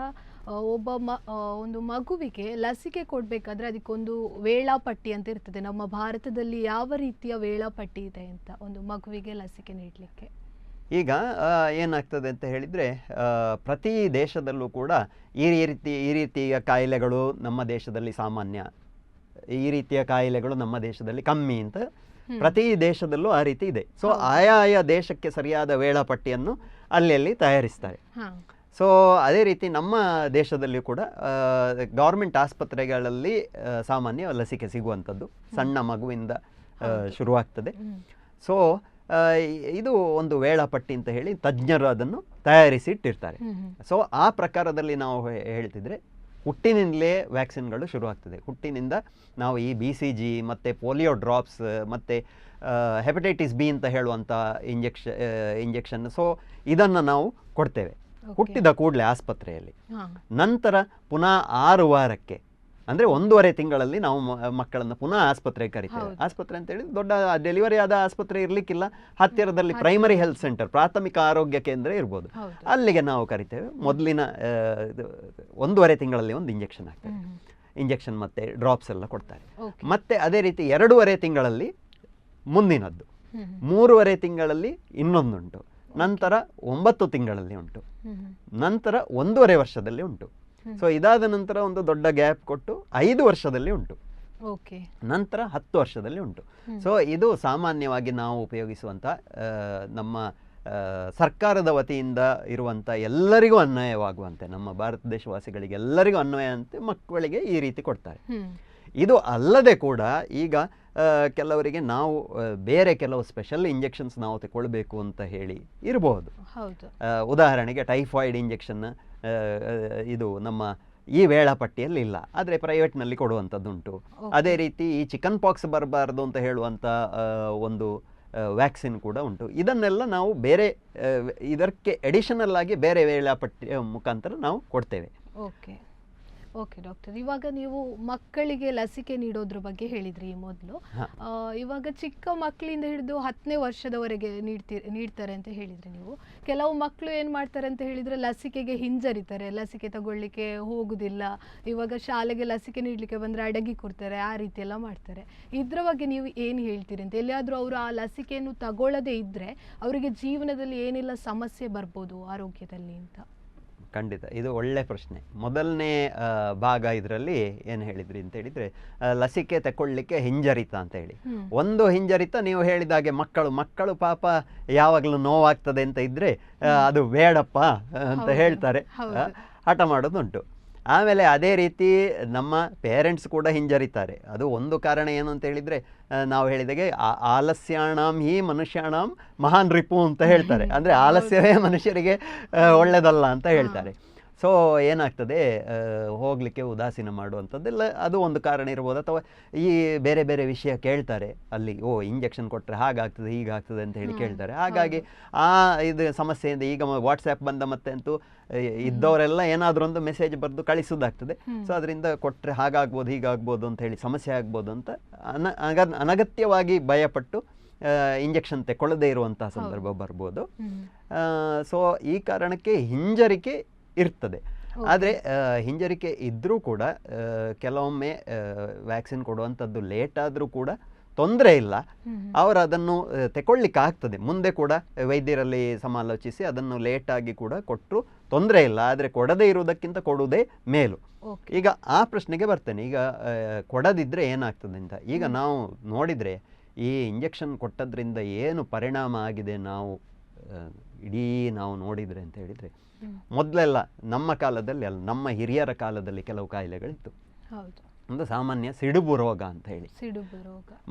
A: ಒಂದು ಮಗುವಿಗೆ ಲಸಿಕೆ ಕೊಡಬೇಕಾದ್ರೆ ಅದಕ್ಕೊಂದು ವೇಳಾಪಟ್ಟಿ ಅಂತ ಇರ್ತದೆ. ನಮ್ಮ ಭಾರತದಲ್ಲಿ ಯಾವ ರೀತಿಯ ವೇಳಾಪಟ್ಟಿ ಇದೆ ಅಂತ ಒಂದು ಮಗುವಿಗೆ ಲಸಿಕೆ ನೀಡಲಿಕ್ಕೆ?
B: ಈಗ ಏನಾಗ್ತದೆ ಅಂತ ಹೇಳಿದರೆ, ಪ್ರತಿ ದೇಶದಲ್ಲೂ ಕೂಡ ಈ ರೀತಿಯ ಕಾಯಿಲೆಗಳು ನಮ್ಮ ದೇಶದಲ್ಲಿ ಸಾಮಾನ್ಯ, ಈ ರೀತಿಯ ಕಾಯಿಲೆಗಳು ನಮ್ಮ ದೇಶದಲ್ಲಿ ಕಮ್ಮಿ ಅಂತ ಪ್ರತಿ ದೇಶದಲ್ಲೂ ಆ ರೀತಿ ಇದೆ. ಸೊ ಆಯಾ ದೇಶಕ್ಕೆ ಸರಿಯಾದ ವೇಳಾಪಟ್ಟಿಯನ್ನು ಅಲ್ಲಿ ತಯಾರಿಸ್ತಾರೆ. ಸೊ ಅದೇ ರೀತಿ ನಮ್ಮ ದೇಶದಲ್ಲಿ ಕೂಡ ಗೌರ್ಮೆಂಟ್ ಆಸ್ಪತ್ರೆಗಳಲ್ಲಿ ಸಾಮಾನ್ಯ ಲಸಿಕೆ ಸಿಗುವಂಥದ್ದು ಸಣ್ಣ ಮಗುವಿಂದ ಶುರುವಾಗ್ತದೆ. ಸೊ ಇದು ಒಂದು ವೇಳಾಪಟ್ಟಿ ಅಂತ ಹೇಳಿ ತಜ್ಞರು ಅದನ್ನು ತಯಾರಿಸಿ ಇಟ್ಟಿರ್ತಾರೆ. ಸೊ ಆ ಪ್ರಕಾರದಲ್ಲಿ ನಾವು ಹೇಳ್ತಿದ್ರೆ ಹುಟ್ಟಿನಿಂದಲೇ ವ್ಯಾಕ್ಸಿನ್ಗಳು ಶುರುವಾಗ್ತದೆ. ಹುಟ್ಟಿನಿಂದ ನಾವು ಈ BCG ಮತ್ತು ಪೋಲಿಯೋ ಡ್ರಾಪ್ಸ್ ಮತ್ತು ಹೆಪಟೈಟಿಸ್ B ಅಂತ ಹೇಳುವಂಥ ಇಂಜೆಕ್ಷನ್, ಸೊ ಇದನ್ನು ನಾವು ಕೊಡ್ತೇವೆ ಹುಟ್ಟಿದ ಕೂಡಲೇ ಆಸ್ಪತ್ರೆಯಲ್ಲಿ. ನಂತರ ಪುನಃ 6 ವಾರಕ್ಕೆ ಅಂದರೆ 1.5 ತಿಂಗಳಲ್ಲಿ ನಾವು ಮಕ್ಕಳನ್ನು ಪುನಃ ಆಸ್ಪತ್ರೆಗೆ ಕರಿತೇವೆ. ಆಸ್ಪತ್ರೆ ಅಂತೇಳಿ ದೊಡ್ಡ ಡೆಲಿವರಿ ಆದ ಆಸ್ಪತ್ರೆ ಇರಲಿಕ್ಕಿಲ್ಲ, ಹತ್ತಿರದಲ್ಲಿ ಪ್ರೈಮರಿ ಹೆಲ್ತ್ ಸೆಂಟರ್, ಪ್ರಾಥಮಿಕ ಆರೋಗ್ಯ ಕೇಂದ್ರ ಇರ್ಬೋದು, ಅಲ್ಲಿಗೆ ನಾವು ಕರಿತೇವೆ. ಮೊದಲಿನ 1.5 ತಿಂಗಳಲ್ಲಿ ಒಂದು ಇಂಜೆಕ್ಷನ್ ಆಗ್ತದೆ, ಇಂಜೆಕ್ಷನ್ ಮತ್ತು ಡ್ರಾಪ್ಸ್ ಎಲ್ಲ ಕೊಡ್ತಾರೆ. ಮತ್ತೆ ಅದೇ ರೀತಿ 2.5 ತಿಂಗಳಲ್ಲಿ ಮುಂದಿನದ್ದು, 3.5 ತಿಂಗಳಲ್ಲಿ ಇನ್ನೊಂದುಂಟು, ನಂತರ 9 ತಿಂಗಳಲ್ಲಿ ಉಂಟು, ನಂತರ 1.5 ವರ್ಷದಲ್ಲಿ ಉಂಟು. ಸೊ ಇದಾದ ನಂತರ ಒಂದು ದೊಡ್ಡ ಗ್ಯಾಪ್ ಕೊಟ್ಟು 5 ವರ್ಷದಲ್ಲಿ ಉಂಟು, ನಂತರ 10 ವರ್ಷದಲ್ಲಿ ಉಂಟು. ಸೊ ಇದು ಸಾಮಾನ್ಯವಾಗಿ ನಾವು ಉಪಯೋಗಿಸುವಂಥ ನಮ್ಮ ಸರ್ಕಾರದ ವತಿಯಿಂದ ಇರುವಂಥ ಎಲ್ಲರಿಗೂ ಅನ್ವಯವಾಗುವಂತೆ, ನಮ್ಮ ಭಾರತ ದೇಶವಾಸಿಗಳಿಗೆ ಎಲ್ಲರಿಗೂ ಅನ್ವಯ ಅಂತೆ ಮಕ್ಕಳಿಗೆ ಈ ರೀತಿ ಕೊಡ್ತಾರೆ. ಇದು ಅಲ್ಲದೆ ಕೂಡ ಈಗ ಕೆಲವರಿಗೆ ನಾವು ಬೇರೆ ಕೆಲವು ಸ್ಪೆಷಲ್ ಇಂಜೆಕ್ಷನ್ಸ್ ನಾವು ತಗೊಳ್ಬೇಕು ಅಂತ ಹೇಳಿ ಇರಬಹುದು. ಉದಾಹರಣೆಗೆ ಟೈಫಾಯ್ಡ್ ಇಂಜೆಕ್ಷನ್ ಇದು ನಮ್ಮ ಈ ವೇಳಾಪಟ್ಟಿಯಲ್ಲಿ ಇಲ್ಲ, ಆದರೆ ಪ್ರೈವೇಟ್ನಲ್ಲಿ ಕೊಡುವಂಥದ್ದುಂಟು. ಅದೇ ರೀತಿ ಈ ಚಿಕನ್ ಪಾಕ್ಸ್ ಬರಬಾರ್ದು ಅಂತ ಹೇಳುವಂಥ ಒಂದು ವ್ಯಾಕ್ಸಿನ್ ಕೂಡ ಉಂಟು. ಇದನ್ನೆಲ್ಲ ನಾವು ಬೇರೆ ಇದಕ್ಕೆ ಎಡಿಷನಲ್ ಆಗಿ ಬೇರೆ ವೇಳಾಪಟ್ಟಿಯ ಮುಖಾಂತರ ನಾವು ಕೊಡ್ತೇವೆ.
A: ಓಕೆ ಡಾಕ್ಟರ್, ಇವಾಗ ನೀವು ಮಕ್ಕಳಿಗೆ ಲಸಿಕೆ ನೀಡೋದ್ರ ಬಗ್ಗೆ ಹೇಳಿದ್ರಿ ಈ ಮೊದಲು. ಇವಾಗ ಚಿಕ್ಕ ಮಕ್ಕಳಿಂದ ಹಿಡಿದು 10ನೇ ವರ್ಷದವರೆಗೆ ನೀಡ್ತಾರೆ ಅಂತ ಹೇಳಿದ್ರಿ ನೀವು. ಕೆಲವು ಮಕ್ಕಳು ಏನು ಮಾಡ್ತಾರೆ ಅಂತ ಹೇಳಿದರೆ ಲಸಿಕೆಗೆ ಹಿಂಜರಿತಾರೆ, ಲಸಿಕೆ ತಗೊಳ್ಳಿಕ್ಕೆ ಹೋಗುದಿಲ್ಲ, ಇವಾಗ ಶಾಲೆಗೆ ಲಸಿಕೆ ನೀಡಲಿಕ್ಕೆ ಬಂದರೆ ಅಡಗಿ ಕೊಡ್ತಾರೆ, ಆ ರೀತಿ ಎಲ್ಲ ಮಾಡ್ತಾರೆ. ಇದ್ರ ಬಗ್ಗೆ ನೀವು ಏನು ಹೇಳ್ತೀರಿ ಅಂತ? ಎಲ್ಲಿಯಾದರೂ ಅವರು ಆ ಲಸಿಕೆಯನ್ನು ತಗೊಳ್ಳದೇ ಇದ್ದರೆ ಅವರಿಗೆ ಜೀವನದಲ್ಲಿ ಏನೆಲ್ಲ ಸಮಸ್ಯೆ ಬರ್ಬೋದು ಆರೋಗ್ಯದಲ್ಲಿ ಅಂತ?
B: ಖಂಡಿತ, ಇದು ಒಳ್ಳೆ ಪ್ರಶ್ನೆ. ಮೊದಲನೇ ಭಾಗ ಇದರಲ್ಲಿ ಏನು ಹೇಳಿದ್ರಿ ಅಂತ ಹೇಳಿದರೆ, ಲಸಿಕೆ ತಗೊಳ್ಳಿಕ್ಕೆ ಹಿಂಜರಿತ ಅಂತ ಹೇಳಿ. ಒಂದು ಹಿಂಜರಿತ ನೀವು ಹೇಳಿದಾಗೆ ಮಕ್ಕಳು ಪಾಪ ಯಾವಾಗಲೂ ನೋವಾಗ್ತದೆ ಅಂತ ಇದ್ದರೆ ಅದು ಬೇಡಪ್ಪ ಅಂತ ಹೇಳ್ತಾರೆ, ಹಠ ಮಾಡೋದುಂಟು. ಆಮೇಲೆ ಅದೇ ರೀತಿ ನಮ್ಮ ಪೇರೆಂಟ್ಸ್ ಕೂಡ ಹಿಂಜರಿತಾರೆ. ಅದು ಒಂದು ಕಾರಣ ಏನು ಅಂತ ಹೇಳಿದರೆ, ನಾವು ಹೇಳಿದಾಗೆ ಆಲಸ್ಯಾಣಾಂ ಹಿ ಮನುಷ್ಯಾಣಾಂ ಮಹಾನ್ ರಿಪು ಅಂತ ಹೇಳ್ತಾರೆ. ಅಂದರೆ ಆಲಸ್ಯವೇ ಮನುಷ್ಯರಿಗೆ ಒಳ್ಳೆಯದಲ್ಲ ಅಂತ ಹೇಳ್ತಾರೆ. ಸೊ ಏನಾಗ್ತದೆ, ಹೋಗಲಿಕ್ಕೆ ಉದಾಸೀನ ಮಾಡುವಂಥದ್ದೆಲ್ಲ ಅದು ಒಂದು ಕಾರಣ ಇರ್ಬೋದು. ಅಥವಾ ಈ ಬೇರೆ ಬೇರೆ ವಿಷಯ ಕೇಳ್ತಾರೆ ಅಲ್ಲಿ, ಇಂಜೆಕ್ಷನ್ ಕೊಟ್ಟರೆ ಹಾಗಾಗ್ತದೆ ಹೀಗಾಗ್ತದೆ ಅಂತ ಹೇಳಿ ಕೇಳ್ತಾರೆ. ಹಾಗಾಗಿ ಇದು ಸಮಸ್ಯೆಯಿಂದ ಈಗ ವಾಟ್ಸ್ಯಾಪ್ ಬಂದ ಮತ್ತೆ ಅಂತೂ ಇದ್ದವರೆಲ್ಲ ಏನಾದರೂ ಒಂದು ಮೆಸೇಜ್ ಬರೆದು ಕಳಿಸೋದಾಗ್ತದೆ. ಸೊ ಅದರಿಂದ ಕೊಟ್ಟರೆ ಹಾಗಾಗ್ಬೋದು ಹೀಗಾಗ್ಬೋದು ಅಂತ ಹೇಳಿ ಸಮಸ್ಯೆ ಆಗ್ಬೋದು ಅಂತ ಅನಗತ್ಯವಾಗಿ ಭಯಪಟ್ಟು ಇಂಜೆಕ್ಷನ್ ತಗೊಳ್ಳದೇ ಇರುವಂತಹ ಸಂದರ್ಭ ಬರ್ಬೋದು. ಸೊ ಈ ಕಾರಣಕ್ಕೆ ಹಿಂಜರಿಕೆ ಇರ್ತದೆ. ಆದರೆ ಹಿಂಜರಿಕೆ ಇದ್ದರೂ ಕೂಡ ಕೆಲವೊಮ್ಮೆ ವ್ಯಾಕ್ಸಿನ್ ಕೊಡುವಂಥದ್ದು ಲೇಟ್ ಆದರೂ ಕೂಡ ತೊಂದರೆ ಇಲ್ಲ, ಅವರು ಅದನ್ನು ತಗೊಳ್ಳಿಕ್ಕೆ ಆಗ್ತದೆ. ಮುಂದೆ ಕೂಡ ವೈದ್ಯರಲ್ಲಿ ಸಮಾಲೋಚಿಸಿ ಅದನ್ನು ಲೇಟಾಗಿ ಕೂಡ ಕೊಟ್ಟರು ತೊಂದರೆ ಇಲ್ಲ. ಆದರೆ ಕೊಡದೇ ಇರುವುದಕ್ಕಿಂತ ಕೊಡುವುದೇ ಮೇಲು. ಈಗ ಆ ಪ್ರಶ್ನೆಗೆ ಬರ್ತೇನೆ. ಈಗ ಕೊಡದಿದ್ದರೆ ಏನಾಗ್ತದೆ ಅಂತ. ಈಗ ನಾವು ನೋಡಿದರೆ ಈ ಇಂಜೆಕ್ಷನ್ ಕೊಟ್ಟದ್ರಿಂದ ಏನು ಪರಿಣಾಮ ಆಗಿದೆ ನಾವು ನೋಡಿದರೆ ಅಂತ ಹೇಳಿದರೆ, ಮೊದಲೆಲ್ಲ ನಮ್ಮ ಕಾಲದಲ್ಲಿ ಅಲ್ಲ, ನಮ್ಮ ಹಿರಿಯರ ಕಾಲದಲ್ಲಿ ಕೆಲವು ಕಾಯಿಲೆಗಳಿತ್ತು. ಒಂದು ಸಾಮಾನ್ಯ ಸಿಡುಬು ರೋಗ ಅಂತ ಹೇಳಿ,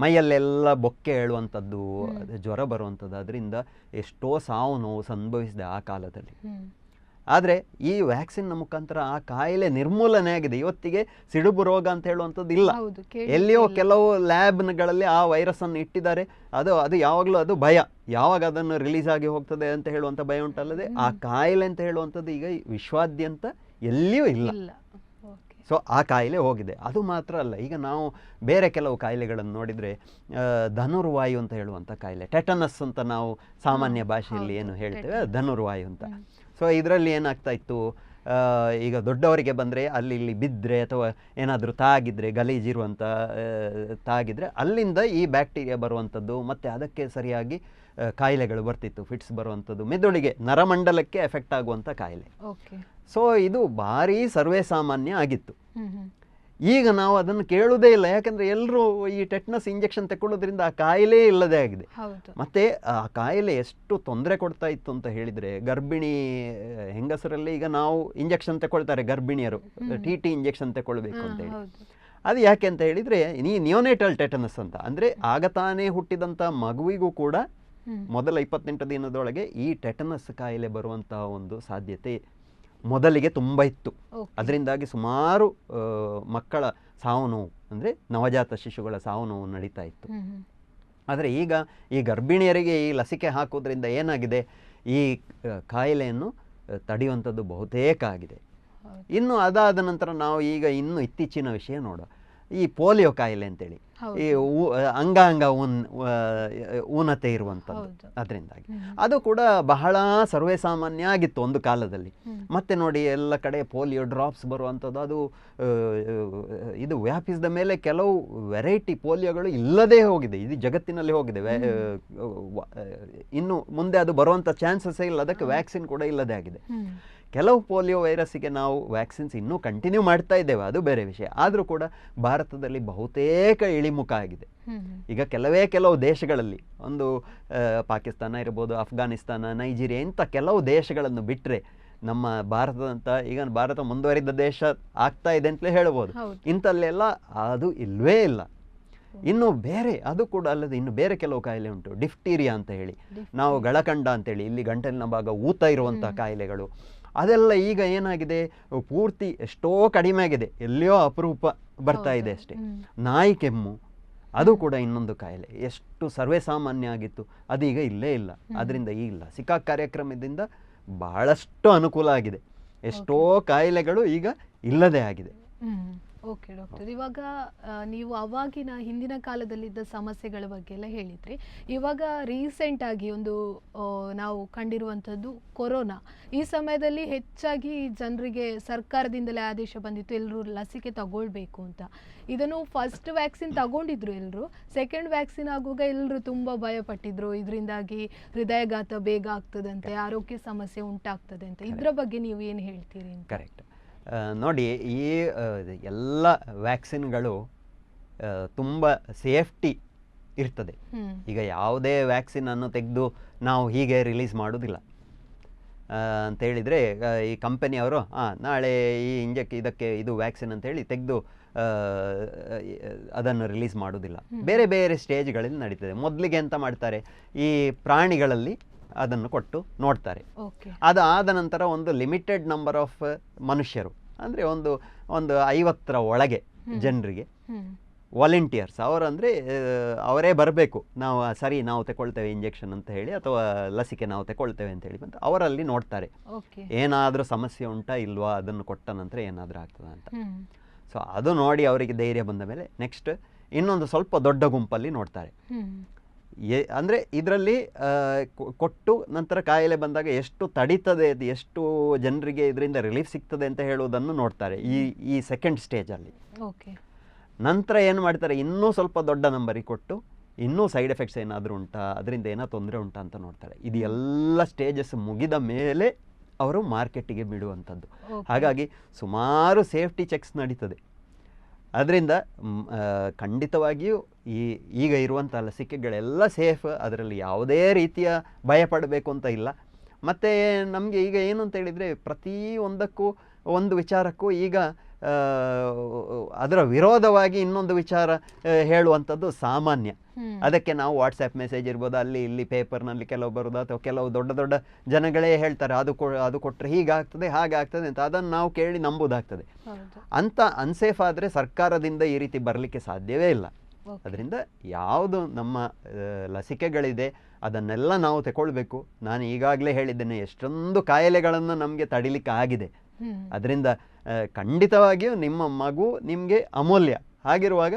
B: ಮೈಯಲ್ಲೆಲ್ಲ ಬೊಕ್ಕೆ ಹೇಳುವಂಥದ್ದು, ಜ್ವರ ಬರುವಂಥದ್ದು, ಅದರಿಂದ ಎಷ್ಟೋ ಸಾವು ನೋವು ಸಂಭವಿಸಿದೆ ಆ ಕಾಲದಲ್ಲಿ. ಆದರೆ ಈ ವ್ಯಾಕ್ಸಿನ್ನ ಮುಖಾಂತರ ಆ ಕಾಯಿಲೆ ನಿರ್ಮೂಲನೆ ಆಗಿದೆ. ಇವತ್ತಿಗೆ ಸಿಡುಬು ರೋಗ ಅಂತ ಹೇಳುವಂಥದ್ದು ಇಲ್ಲ. ಎಲ್ಲಿಯೋ ಕೆಲವು ಲ್ಯಾಬ್ಗಳಲ್ಲಿ ಆ ವೈರಸ್ಸನ್ನು ಇಟ್ಟಿದ್ದಾರೆ. ಅದು ಯಾವಾಗಲೂ ಅದು ಭಯ, ಯಾವಾಗ ಅದನ್ನು ರಿಲೀಸ್ ಆಗಿ ಹೋಗ್ತದೆ ಅಂತ ಹೇಳುವಂಥ ಭಯ ಉಂಟಲ್ಲದೆ ಆ ಕಾಯಿಲೆ ಅಂತ ಹೇಳುವಂಥದ್ದು ಈಗ ವಿಶ್ವಾದ್ಯಂತ ಎಲ್ಲಿಯೂ ಇಲ್ಲ. ಸೊ ಆ ಕಾಯಿಲೆ ಹೋಗಿದೆ. ಅದು ಮಾತ್ರ ಅಲ್ಲ, ಈಗ ನಾವು ಬೇರೆ ಕೆಲವು ಕಾಯಿಲೆಗಳನ್ನು ನೋಡಿದರೆ, ಧನುರ್ವಾಯು ಅಂತ ಹೇಳುವಂಥ ಕಾಯಿಲೆ, ಟೆಟನಸ್ ಅಂತ ನಾವು ಸಾಮಾನ್ಯ ಭಾಷೆಯಲ್ಲಿ ಏನು ಹೇಳ್ತೇವೆ ಧನುರ್ವಾಯು ಅಂತ. ಸೊ ಇದರಲ್ಲಿ ಏನಾಗ್ತಾ ಇತ್ತು, ಈಗ ದೊಡ್ಡವರಿಗೆ ಬಂದರೆ ಅಲ್ಲಿ ಇಲ್ಲಿ ಬಿದ್ದರೆ ಅಥವಾ ಏನಾದರೂ ತಾಗಿದರೆ, ಗಲೀಜಿರುವಂಥ ತಾಗಿದರೆ ಅಲ್ಲಿಂದ ಈ ಬ್ಯಾಕ್ಟೀರಿಯಾ ಬರುವಂಥದ್ದು, ಮತ್ತು ಅದಕ್ಕೆ ಸರಿಯಾಗಿ ಕಾಯಿಲೆಗಳು ಬರ್ತಿತ್ತು. ಫಿಟ್ಸ್ ಬರುವಂಥದ್ದು, ಮೆದುಳಿಗೆ ನರಮಂಡಲಕ್ಕೆ ಎಫೆಕ್ಟ್ ಆಗುವಂಥ ಕಾಯಿಲೆ. ಸೊ ಇದು ಭಾರೀ ಸರ್ವೇ ಸಾಮಾನ್ಯ ಆಗಿತ್ತು. ಈಗ ನಾವು ಅದನ್ನು ಕೇಳುವುದೇ ಇಲ್ಲ. ಯಾಕಂದರೆ ಎಲ್ಲರೂ ಈ ಟೆಟ್ನಸ್ ಇಂಜೆಕ್ಷನ್ ತಗೊಳ್ಳೋದ್ರಿಂದ ಆ ಕಾಯಿಲೆ ಇಲ್ಲದೇ ಆಗಿದೆ. ಮತ್ತು ಆ ಕಾಯಿಲೆ ಎಷ್ಟು ತೊಂದರೆ ಕೊಡ್ತಾ ಇತ್ತು ಅಂತ ಹೇಳಿದರೆ, ಗರ್ಭಿಣಿ ಹೆಂಗಸರಲ್ಲಿ ಈಗ ನಾವು ಇಂಜೆಕ್ಷನ್ ತಗೊಳ್ತಾರೆ ಗರ್ಭಿಣಿಯರು, TT ಇಂಜೆಕ್ಷನ್ ತಗೊಳ್ಬೇಕು ಅಂತ ಹೇಳಿ. ಅದು ಯಾಕೆ ಅಂತ ಹೇಳಿದರೆ, ನಿಯೋನೇಟಲ್ ಟೆಟನಸ್ ಅಂತ, ಅಂದರೆ ಆಗ ತಾನೇ ಹುಟ್ಟಿದಂಥ ಮಗುವಿಗೂ ಕೂಡ ಮೊದಲ 28 ದಿನದೊಳಗೆ ಈ ಟೆಟನಸ್ ಕಾಯಿಲೆ ಬರುವಂತಹ ಒಂದು ಸಾಧ್ಯತೆ ಮೊದಲಿಗೆ ತುಂಬ ಇತ್ತು. ಅದರಿಂದಾಗಿ ಸುಮಾರು ಮಕ್ಕಳ ಸಾವು ನೋವು, ಅಂದರೆ ನವಜಾತ ಶಿಶುಗಳ ಸಾವು ನೋವು ನಡೀತಾ ಇತ್ತು. ಆದರೆ ಈಗ ಈ ಗರ್ಭಿಣಿಯರಿಗೆ ಈ ಲಸಿಕೆ ಹಾಕೋದ್ರಿಂದ ಏನಾಗಿದೆ, ಈ ಕಾಯಿಲೆಯನ್ನು ತಡೆಯುವಂಥದ್ದು ಬಹುತೇಕ ಆಗಿದೆ. ಇನ್ನು ಅದಾದ ನಂತರ ನಾವು ಈಗ ಇನ್ನು ಇತ್ತೀಚಿನ ವಿಷಯ ನೋಡುವ, ಈ ಪೋಲಿಯೋ ಕಾಯಿಲೆ ಅಂತೇಳಿ, ಈ ಅಂಗಾಂಗ ಊನತೆ ಇರುವಂಥದ್ದು. ಅದರಿಂದಾಗಿ ಅದು ಕೂಡ ಬಹಳ ಸರ್ವೇ ಸಾಮಾನ್ಯ ಆಗಿತ್ತು ಒಂದು ಕಾಲದಲ್ಲಿ. ಮತ್ತೆ ನೋಡಿ ಎಲ್ಲ ಕಡೆ ಪೋಲಿಯೋ ಡ್ರಾಪ್ಸ್ ಬರುವಂಥದ್ದು, ಅದು ಇದು ವ್ಯಾಪಿಸಿದ ಮೇಲೆ ಕೆಲವು ವೆರೈಟಿ ಪೋಲಿಯೋಗಳು ಇಲ್ಲದೇ ಹೋಗಿದೆ, ಇದು ಜಗತ್ತಿನಲ್ಲಿ ಹೋಗಿದೆ. ಇನ್ನು ಮುಂದೆ ಅದು ಬರುವಂಥ ಚಾನ್ಸಸ್ಸೇ ಇಲ್ಲ, ಅದಕ್ಕೆ ವ್ಯಾಕ್ಸಿನ್ ಕೂಡ ಇಲ್ಲದೇ ಆಗಿದೆ. ಕೆಲವು ಪೋಲಿಯೋ ವೈರಸ್ಸಿಗೆ ನಾವು ವ್ಯಾಕ್ಸಿನ್ಸ್ ಇನ್ನೂ ಕಂಟಿನ್ಯೂ ಮಾಡ್ತಾ ಇದ್ದೇವೆ, ಅದು ಬೇರೆ ವಿಷಯ. ಆದರೂ ಕೂಡ ಭಾರತದಲ್ಲಿ ಬಹುತೇಕ ಇಳಿಮುಖ ಆಗಿದೆ. ಈಗ ಕೆಲವು ದೇಶಗಳಲ್ಲಿ ಒಂದು ಪಾಕಿಸ್ತಾನ ಇರ್ಬೋದು, ಅಫ್ಘಾನಿಸ್ತಾನ, ನೈಜೀರಿಯಾ ಇಂಥ ಕೆಲವು ದೇಶಗಳನ್ನು ಬಿಟ್ಟರೆ ನಮ್ಮ ಭಾರತದಂಥ, ಈಗ ಭಾರತ ಮುಂದುವರಿದ ದೇಶ ಆಗ್ತಾ ಇದೆ ಅಂತಲೇ ಹೇಳ್ಬೋದು. ಇಂಥಲ್ಲೆಲ್ಲ ಅದು ಇಲ್ಲವೇ ಇಲ್ಲ. ಇನ್ನು ಬೇರೆ ಅದು ಕೂಡ ಅಲ್ಲದೆ ಇನ್ನು ಬೇರೆ ಕೆಲವು ಕಾಯಿಲೆ ಉಂಟು, ಡಿಫ್ಟೀರಿಯಾ ಅಂತ ಹೇಳಿ, ನಾವು ಗಳಕಂಡ ಅಂತೇಳಿ, ಇಲ್ಲಿ ಗಂಟಲಿನ ಭಾಗ ಊತ ಇರುವಂಥ ಕಾಯಿಲೆಗಳು. ಅದೆಲ್ಲ ಈಗ ಏನಾಗಿದೆ, ಪೂರ್ತಿ ಎಷ್ಟೋ ಕಡಿಮೆ ಆಗಿದೆ, ಎಲ್ಲಿಯೋ ಅಪರೂಪ ಬರ್ತಾ ಇದೆ ಅಷ್ಟೇ. ನಾಯಿ ಕೆಮ್ಮು ಅದು ಕೂಡ ಇನ್ನೊಂದು ಕಾಯಿಲೆ, ಎಷ್ಟು ಸರ್ವೇ ಸಾಮಾನ್ಯ ಆಗಿತ್ತು, ಅದೀಗ ಇಲ್ಲೇ ಇಲ್ಲ. ಅದರಿಂದ ಈ ಲಸಿಕಾ ಕಾರ್ಯಕ್ರಮದಿಂದ ಬಹಳಷ್ಟು ಅನುಕೂಲ ಆಗಿದೆ, ಎಷ್ಟೋ ಕಾಯಿಲೆಗಳು ಈಗ ಇಲ್ಲದೇ ಆಗಿದೆ.
A: ಓಕೆ ಡಾಕ್ಟರ್, ಇವಾಗ ನೀವು ಅವಾಗಿನ ಹಿಂದಿನ ಕಾಲದಲ್ಲಿದ್ದ ಸಮಸ್ಯೆಗಳ ಬಗ್ಗೆ ಎಲ್ಲ ಹೇಳಿದ್ರಿ. ಇವಾಗ ರೀಸೆಂಟಾಗಿ ಒಂದು ನಾವು ಕಂಡಿರುವಂಥದ್ದು ಕೊರೋನಾ. ಈ ಸಮಯದಲ್ಲಿ ಹೆಚ್ಚಾಗಿ ಜನರಿಗೆ ಸರ್ಕಾರದಿಂದಲೇ ಆದೇಶ ಬಂದಿತ್ತು ಎಲ್ಲರೂ ಲಸಿಕೆ ತಗೊಳ್ಬೇಕು ಅಂತ. ಇದನ್ನು ಫಸ್ಟ್ ವ್ಯಾಕ್ಸಿನ್ ತಗೊಂಡಿದ್ರು ಎಲ್ಲರೂ, ಸೆಕೆಂಡ್ ವ್ಯಾಕ್ಸಿನ್ ಆಗುವಾಗ ಎಲ್ಲರೂ ತುಂಬ ಭಯಪಟ್ಟಿದ್ರು, ಇದರಿಂದಾಗಿ ಹೃದಯಘಾತ ಬೇಗ ಆಗ್ತದಂತೆ, ಆರೋಗ್ಯ ಸಮಸ್ಯೆ ಉಂಟಾಗ್ತದೆ ಅಂತ. ಇದರ ಬಗ್ಗೆ ನೀವು ಏನು ಹೇಳ್ತೀರಿ?
B: ಕರೆಕ್ಟ್. ನೋಡಿ, ಈ ಎಲ್ಲ ವ್ಯಾಕ್ಸಿನ್ಗಳು ತುಂಬ ಸೇಫ್ಟಿ ಇರ್ತದೆ. ಈಗ ಯಾವುದೇ ವ್ಯಾಕ್ಸಿನನ್ನು ತೆಗೆದು ನಾವು ಹೀಗೆ ರಿಲೀಸ್ ಮಾಡೋದಿಲ್ಲ ಅಂತೇಳಿದರೆ, ಈ ಕಂಪನಿಯವರು ನಾಳೆ ಈ ಇದಕ್ಕೆ ಇದು ವ್ಯಾಕ್ಸಿನ್ ಅಂತೇಳಿ ತೆಗೆದು ಅದನ್ನು ರಿಲೀಸ್ ಮಾಡೋದಿಲ್ಲ. ಬೇರೆ ಬೇರೆ ಸ್ಟೇಜ್ಗಳಲ್ಲಿ ನಡೀತದೆ. ಮೊದಲಿಗೆ ಎಂತ ಮಾಡ್ತಾರೆ, ಈ ಪ್ರಾಣಿಗಳಲ್ಲಿ ಅದನ್ನು ಕೊಟ್ಟು ನೋಡ್ತಾರೆ. ಅದು ಆದ ನಂತರ ಒಂದು ಲಿಮಿಟೆಡ್ ನಂಬರ್ ಆಫ್ ಮನುಷ್ಯರು, ಅಂದರೆ ಒಂದು 50ರ ಒಳಗೆ ಜನರಿಗೆ ವಾಲಂಟಿಯರ್ಸ್, ಅವರಂದರೆ ಅವರೇ ಬರಬೇಕು, ನಾವು ತಗೊಳ್ತೇವೆ ಇಂಜೆಕ್ಷನ್ ಅಂತ ಹೇಳಿ, ಅಥವಾ ಲಸಿಕೆ ನಾವು ತಗೊಳ್ತೇವೆ ಅಂತ ಹೇಳಿ ಬಂದು ಅವರಲ್ಲಿ ನೋಡ್ತಾರೆ ಏನಾದರೂ ಸಮಸ್ಯೆ ಉಂಟಾ ಇಲ್ವಾ, ಅದನ್ನು ಕೊಟ್ಟ ನಂತರ ಏನಾದರೂ ಆಗ್ತದ ಅಂತ. ಸೊ ಅದು ನೋಡಿ ಅವರಿಗೆ ಧೈರ್ಯ ಬಂದ ಮೇಲೆ ನೆಕ್ಸ್ಟ್ ಇನ್ನೊಂದು ಸ್ವಲ್ಪ ದೊಡ್ಡ ಗುಂಪಲ್ಲಿ ನೋಡ್ತಾರೆ. ಅಂದರೆ ಇದರಲ್ಲಿ ಕೊಟ್ಟು ನಂತರ ಕಾಯಿಲೆ ಬಂದಾಗ ಎಷ್ಟು ತಡೀತದೆ, ಎಷ್ಟು ಜನರಿಗೆ ಇದರಿಂದ ರಿಲೀಫ್ ಸಿಗ್ತದೆ ಅಂತ ಹೇಳುವುದನ್ನು ನೋಡ್ತಾರೆ ಈ ಸೆಕೆಂಡ್ ಸ್ಟೇಜಲ್ಲಿ. ನಂತರ ಏನು ಮಾಡ್ತಾರೆ, ಇನ್ನೂ ಸ್ವಲ್ಪ ದೊಡ್ಡ ನಂಬರಿಗೆ ಕೊಟ್ಟು ಇನ್ನೂ ಸೈಡ್ ಎಫೆಕ್ಟ್ಸ್ ಏನಾದರೂ ಉಂಟಾ, ಅದರಿಂದ ಏನೋ ತೊಂದರೆ ಉಂಟಾ ಅಂತ ನೋಡ್ತಾರೆ. ಇದು ಎಲ್ಲ ಸ್ಟೇಜಸ್ ಮುಗಿದ ಮೇಲೆ ಅವರು ಮಾರ್ಕೆಟಿಗೆ ಬಿಡುವಂಥದ್ದು. ಹಾಗಾಗಿ ಸುಮಾರು ಸೇಫ್ಟಿ ಚೆಕ್ಸ್ ನಡೀತದೆ. ಅದರಿಂದ ಖಂಡಿತವಾಗಿಯೂ ಈಗ ಇರುವಂಥ ಲಸಿಕೆಗಳೆಲ್ಲ ಸೇಫ್, ಅದರಲ್ಲಿ ಯಾವುದೇ ರೀತಿಯ ಭಯಪಡಬೇಕು ಅಂತ ಇಲ್ಲ. ಮತ್ತು ನಮಗೆ ಈಗ ಏನು ಅಂತ ಹೇಳಿದರೆ, ಪ್ರತಿಯೊಂದಕ್ಕೂ ಒಂದು ವಿಚಾರಕ್ಕೂ ಈಗ ಅದರ ವಿರೋಧವಾಗಿ ಇನ್ನೊಂದು ವಿಚಾರ ಹೇಳುವಂಥದ್ದು ಸಾಮಾನ್ಯ. ಅದಕ್ಕೆ ನಾವು ವಾಟ್ಸಪ್ ಮೆಸೇಜ್ ಇರ್ಬೋದು, ಅಲ್ಲಿ ಇಲ್ಲಿ ಪೇಪರ್ನಲ್ಲಿ ಕೆಲವು ಬರೋದು, ಅಥವಾ ಕೆಲವು ದೊಡ್ಡ ದೊಡ್ಡ ಜನಗಳೇ ಹೇಳ್ತಾರೆ ಅದು ಕೊಟ್ಟರೆ ಹೀಗಾಗ್ತದೆ ಹಾಗಾಗ್ತದೆ ಅಂತ, ಅದನ್ನು ನಾವು ಕೇಳಿ ನಂಬುದಾಗ್ತದೆ. ಅಂತ ಅನ್ಸೇಫ್ ಆದರೆ ಸರ್ಕಾರದಿಂದ ಈ ರೀತಿ ಬರಲಿಕ್ಕೆ ಸಾಧ್ಯವೇ ಇಲ್ಲ. ಅದರಿಂದ ಯಾವುದು ನಮ್ಮ ಲಸಿಕೆಗಳಿದೆ ಅದನ್ನೆಲ್ಲ ನಾವು ತಗೊಳ್ಬೇಕು. ನಾನು ಈಗಾಗಲೇ ಹೇಳಿದ್ದೇನೆ, ಎಷ್ಟೊಂದು ಕಾಯಿಲೆಗಳನ್ನು ನಮಗೆ ತಡಿಲಿಕ್ಕೆ ಆಗಿದೆ. ಅದರಿಂದ ಖಂಡಿತವಾಗಿಯೂ ನಿಮ್ಮ ಮಗು ನಿಮಗೆ ಅಮೂಲ್ಯ. ಹಾಗಿರುವಾಗ